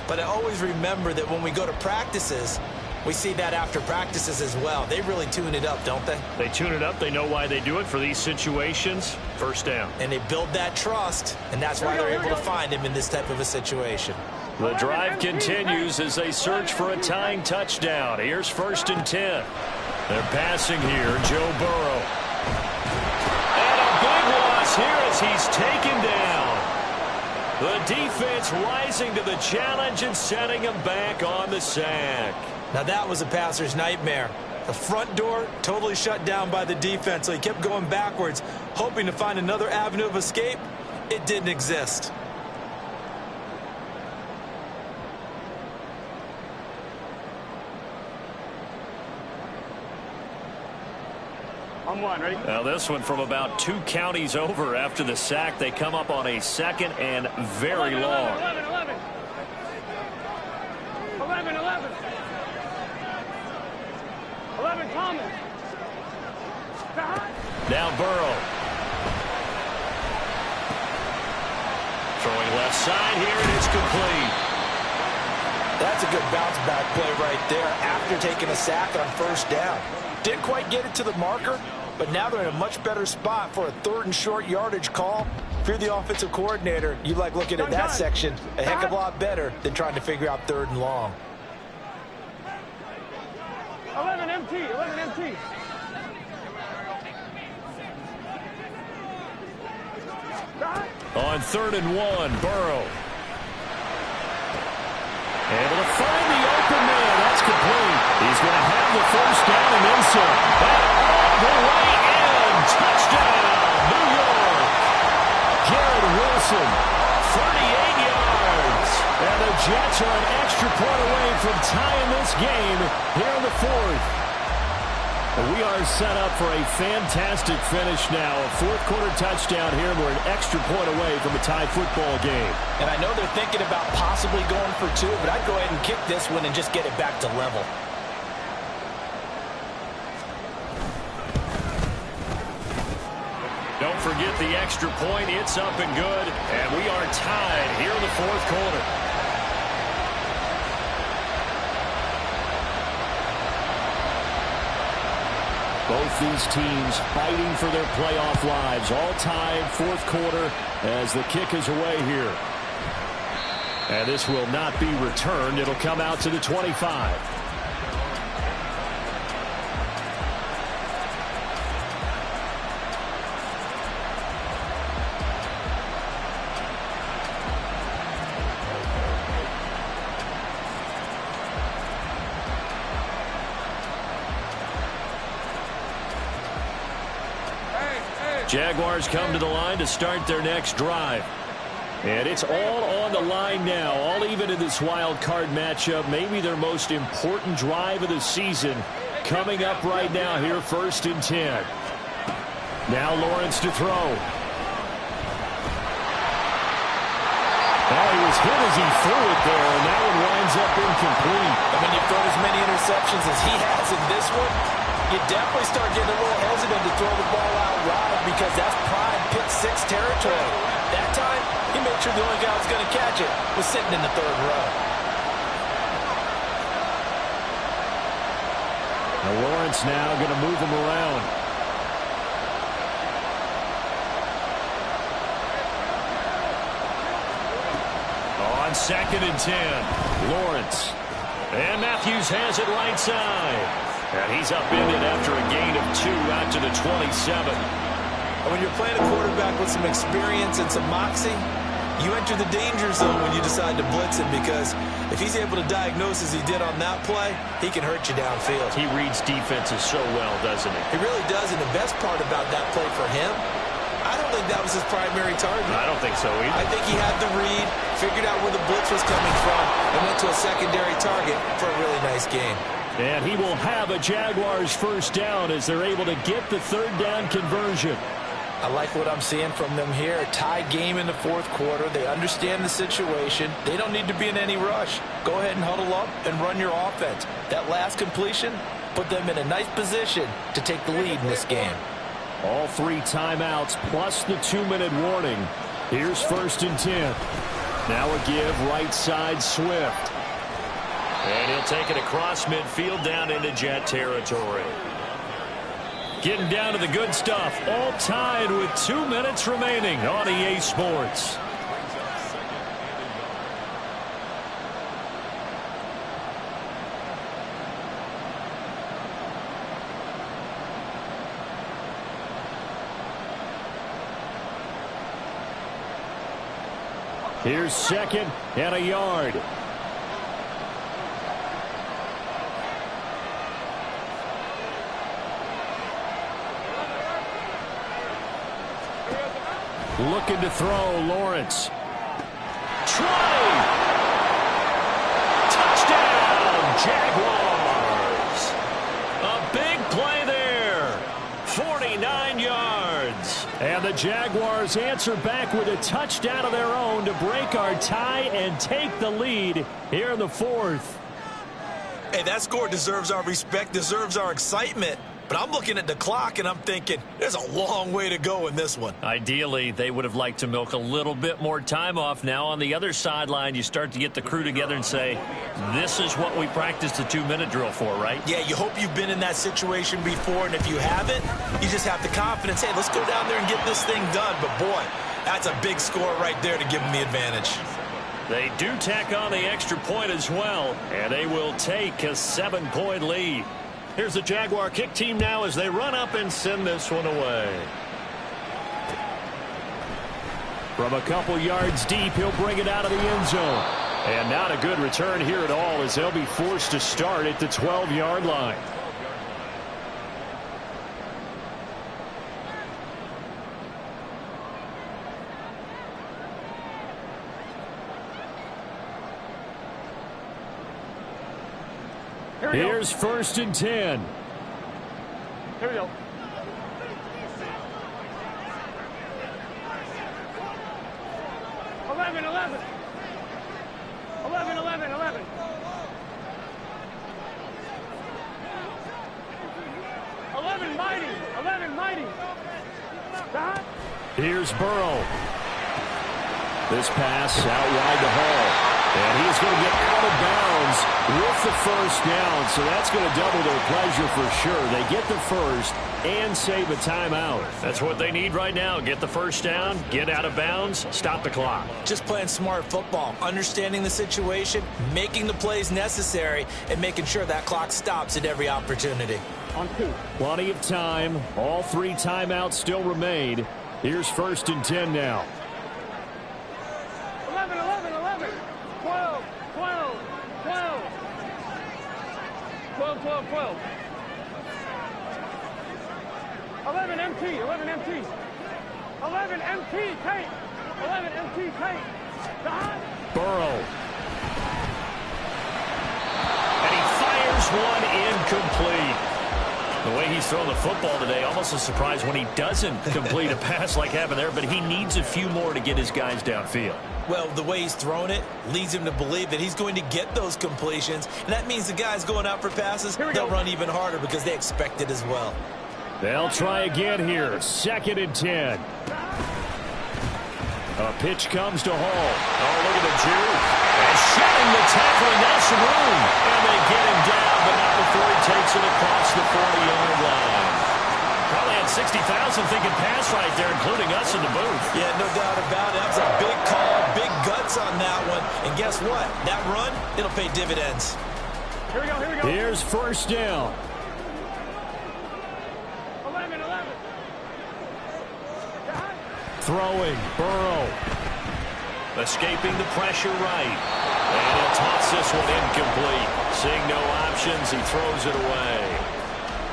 But I always remember that when we go to practices, we see that after practices as well. They really tune it up, don't they? They tune it up. They know why they do it for these situations. First down. And they build that trust, and that's why they're able to find him in this type of a situation. The drive continues as they search for a tying touchdown. Here's 1st and 10. They're passing here. Joe Burrow. And a big loss here as he's taken down. The defense rising to the challenge and setting him back on the sack. Now that was a passer's nightmare. The front door totally shut down by the defense, so he kept going backwards, hoping to find another avenue of escape. It didn't exist. On 1, ready? Now this one from about 2 counties over after the sack. They come up on a 2nd and very 11, long. 11, 11. 11, 11. 11, Thomas. Stop. Now Burrow. Throwing left side here, and it's complete. That's a good bounce back play right there after taking a sack on 1st down. Didn't quite get it to the marker, but now they're in a much better spot for a 3rd and short yardage call. If you're the offensive coordinator, you like looking at that section a heck of a lot better than trying to figure out 3rd and long. 11 MT, 11 MT. Stop. On 3rd and 1, Burrow. Able to find the open man. That's complete. He's going to have the first down and then some. And all the way in. Touchdown, New York. Garrett Wilson, 38 yards. And the Jets are an extra point away from tying this game here in the 4th. We are set up for a fantastic finish now. A 4th quarter touchdown here. We're an extra point away from a tie football game. And I know they're thinking about possibly going for 2, but I'd go ahead and kick this one and just get it back to level. Don't forget the extra point. It's up and good. And we are tied here in the 4th quarter. Both these teams fighting for their playoff lives. All tied, 4th quarter as the kick is away here. And this will not be returned. It'll come out to the 25. Hey, hey. Jaguars come to the line to start their next drive. And it's all on the line now, all even in this wild card matchup. Maybe their most important drive of the season coming up right now here, 1st and 10. Now Lawrence to throw. Oh, he was hit as he threw it there, and that one winds up incomplete. And when you've thrown as many interceptions as he has in this one, you definitely start getting a little hesitant to throw the ball out wide because that's prime pick 6 territory. That time, he made sure the only guy who was going to catch it was sitting in the 3rd row. Now Lawrence now going to move him around. On 2nd and 10, Lawrence. And Matthews has it right side. And he's upended after a gain of 2 out to the 27. And when you're playing a quarterback with some experience and some moxie, you enter the danger zone when you decide to blitz him, because if he's able to diagnose as he did on that play, he can hurt you downfield. He reads defenses so well, doesn't he? He really does, and the best part about that play for him, I don't think that was his primary target. I don't think so either. I think he had the read, figured out where the blitz was coming from, and went to a secondary target for a really nice game. And he will have a Jaguars 1st down as they're able to get the 3rd down conversion. I like what I'm seeing from them here. A tie game in the 4th quarter. They understand the situation. They don't need to be in any rush. Go ahead and huddle up and run your offense. That last completion put them in a nice position to take the lead in this game. All 3 timeouts plus the 2-minute warning. Here's 1st and 10. Now a give right side Swift. And he'll take it across midfield down into Jet territory. Getting down to the good stuff. All tied with 2 minutes remaining on EA Sports. Here's 2nd and a yard. Looking to throw, Lawrence. Try! Touchdown, Jaguars! A big play there. 49 yards. And the Jaguars answer back with a touchdown of their own to break our tie and take the lead here in the 4th. Hey, that score deserves our respect, deserves our excitement. But I'm looking at the clock, and I'm thinking, there's a long way to go in this one. Ideally, they would have liked to milk a little bit more time off. Now, on the other sideline, you start to get the crew together and say, this is what we practiced the 2-minute drill for, right? Yeah, you hope you've been in that situation before, and if you haven't, you just have the confidence, hey, let's go down there and get this thing done. But, boy, that's a big score right there to give them the advantage. They do tack on the extra point as well, and they will take a 7-point lead. Here's the Jaguar kick team now as they run up and send this one away. From a couple yards deep, he'll bring it out of the end zone. And not a good return here at all as they'll be forced to start at the 12-yard line. Here's 1st and 10. Here we go. Eleven. 11 mighty. Stop. Here's Burrow. This pass out wide to Hall. And he's going to get out of bounds with the 1st down. So that's going to double their pleasure for sure. They get the 1st and save a timeout. That's what they need right now. Get the 1st down, get out of bounds, stop the clock. Just playing smart football, understanding the situation, making the plays necessary, and making sure that clock stops at every opportunity. On 2. Plenty of time. All 3 timeouts still remain. Here's 1st and 10 now. 11. 12. 11 MT. 11 MT tape. 11 MT tape. Don. Burrow. And he fires one incomplete. The way he's thrown the football today, almost a surprise when he doesn't complete a pass like happened there, but he needs a few more to get his guys downfield. Well, the way he's thrown it leads him to believe that he's going to get those completions, and that means the guys going out for passes, they'll run even harder because they expect it as well. They'll try again here. 2nd and 10. A pitch comes to Hall. Oh, look at the juke. And shedding the tackling. That's room. And they get him down, but not before he takes it across the 40-yard line. Probably had 60,000 thinking pass right there, including us in the booth. Yeah, no doubt about it. That was a big call, big guts on that one. And guess what? That run, it'll pay dividends. Here we go, here we go. Here's 1st down. 11. Throwing, Burrow. Escaping the pressure right. And he'll toss this one incomplete. Seeing no options, he throws it away.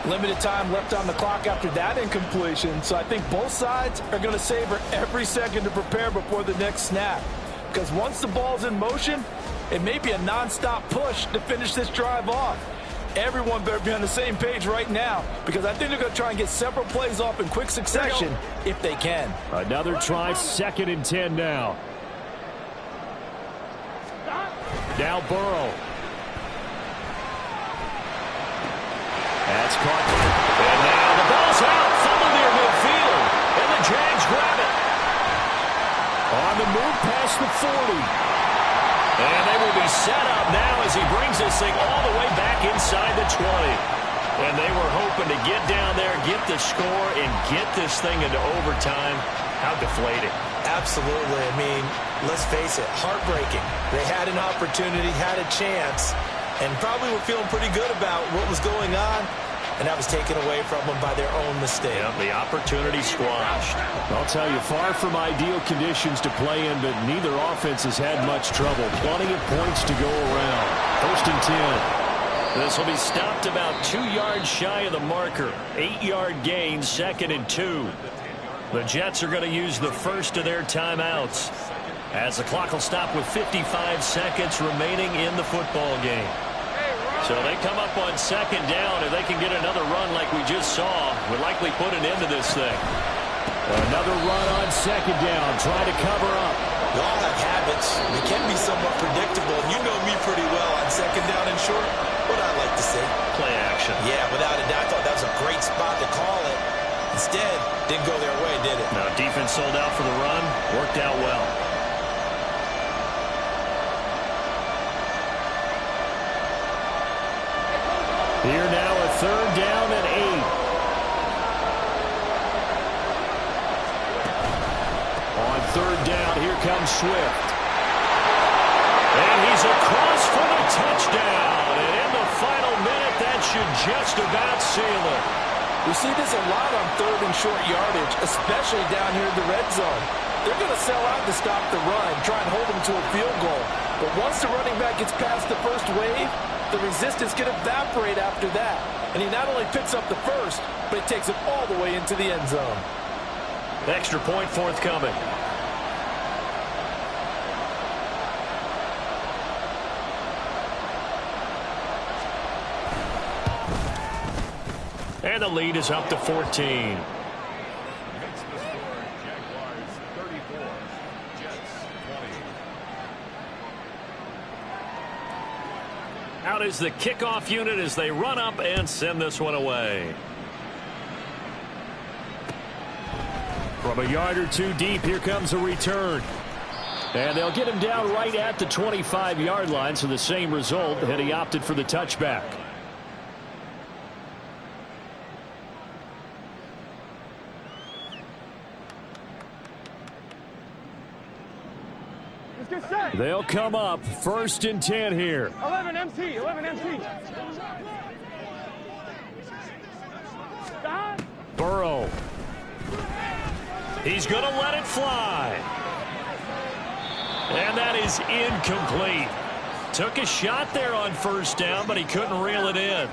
Limited time left on the clock after that incompletion, so I think both sides are going to savor every second to prepare before the next snap. Because once the ball's in motion, it may be a non-stop push to finish this drive off. Everyone better be on the same page right now, because I think they're going to try and get several plays off in quick succession if they can. Another try, 2nd and 10 now. Now Burrow. That's caught. And now the ball's out. Fumble near midfield. And the Jags grab it. On the move past the 40. And they will be set up now as he brings this thing all the way back inside the 20. And they were hoping to get down there, get the score, and get this thing into overtime. How deflating. Absolutely. I mean, let's face it, heartbreaking. They had an opportunity, had a chance, and probably were feeling pretty good about what was going on. And that was taken away from them by their own mistake. Yep, the opportunity squashed. I'll tell you, far from ideal conditions to play in, but neither offense has had much trouble. Plenty of points to go around. 1st and 10. This will be stopped about 2 yards shy of the marker. 8-yard gain, 2nd and 2. The Jets are going to use the first of their timeouts, as the clock will stop with 55 seconds remaining in the football game. So they come up on 2nd down. If they can get another run like we just saw, would likely put an end to this thing. Another run on 2nd down. Try to cover up. We all have habits. They can be somewhat predictable. You know me pretty well on 2nd down and short. What I like to see. Play action. Yeah, without a doubt. I thought that was a great spot to call it. Instead, didn't go their way, did it? No, defense sold out for the run. Worked out well. Here now a 3rd down and 8. On 3rd down, here comes Swift. And he's across for the touchdown. And in the final minute, that should just about seal it. We see this a lot on 3rd and short yardage, especially down here in the red zone. They're going to sell out to stop the run, try and hold them to a field goal. But once the running back gets past the first wave, the resistance can evaporate after that. And he not only picks up the first, but he takes it all the way into the end zone. Extra point forthcoming. And the lead is up to 14. Out is the kickoff unit as they run up and send this one away. From a yard or two deep, here comes a return. And they'll get him down right at the 25-yard line, so the same result, and he opted for the touchback. They'll come up 1st and 10 here. 11 MT, 11 MT. Burrow. He's going to let it fly. And that is incomplete. Took a shot there on 1st down, but he couldn't reel it in.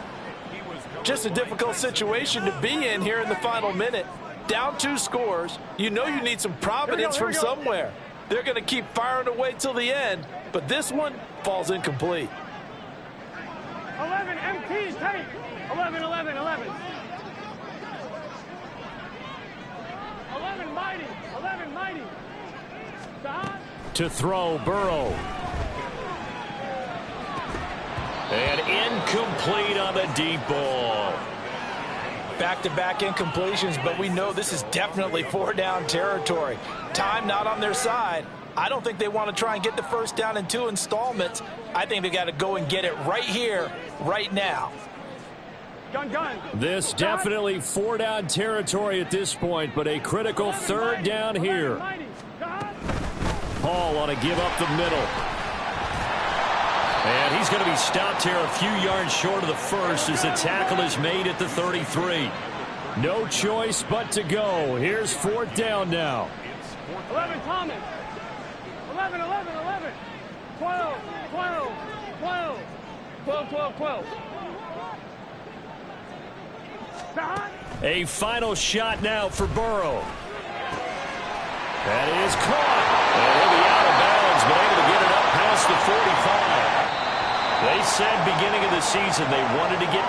Just a difficult situation to be in here in the final minute. down 2 scores, you know you need some providence from somewhere. They're going to keep firing away till the end, but this one falls incomplete. 11 MT, take. 11, 11, 11. 11 mighty, 11 mighty. Stop. To throw, Burrow. And incomplete on the deep ball. Back-to-back incompletions, but we know this is definitely 4-down territory. Time not on their side. I don't think they want to try and get the first down in 2 installments. I think they got to go and get it right here, right now. Gun, gun. This definitely 4-down territory at this point, but a critical 3rd down here. Hall on a give up the middle. And he's going to be stopped here a few yards short of the first as the tackle is made at the 33. No choice but to go. Here's 4th down now. 11 Thomas. 11, 11, 11. 12, 12, 12. 12, 12, 12. Stop. A final shot now for Burrow. That is caught. And he'll be out of bounds, but able to get it up past the 45. They said beginning of the season they wanted to get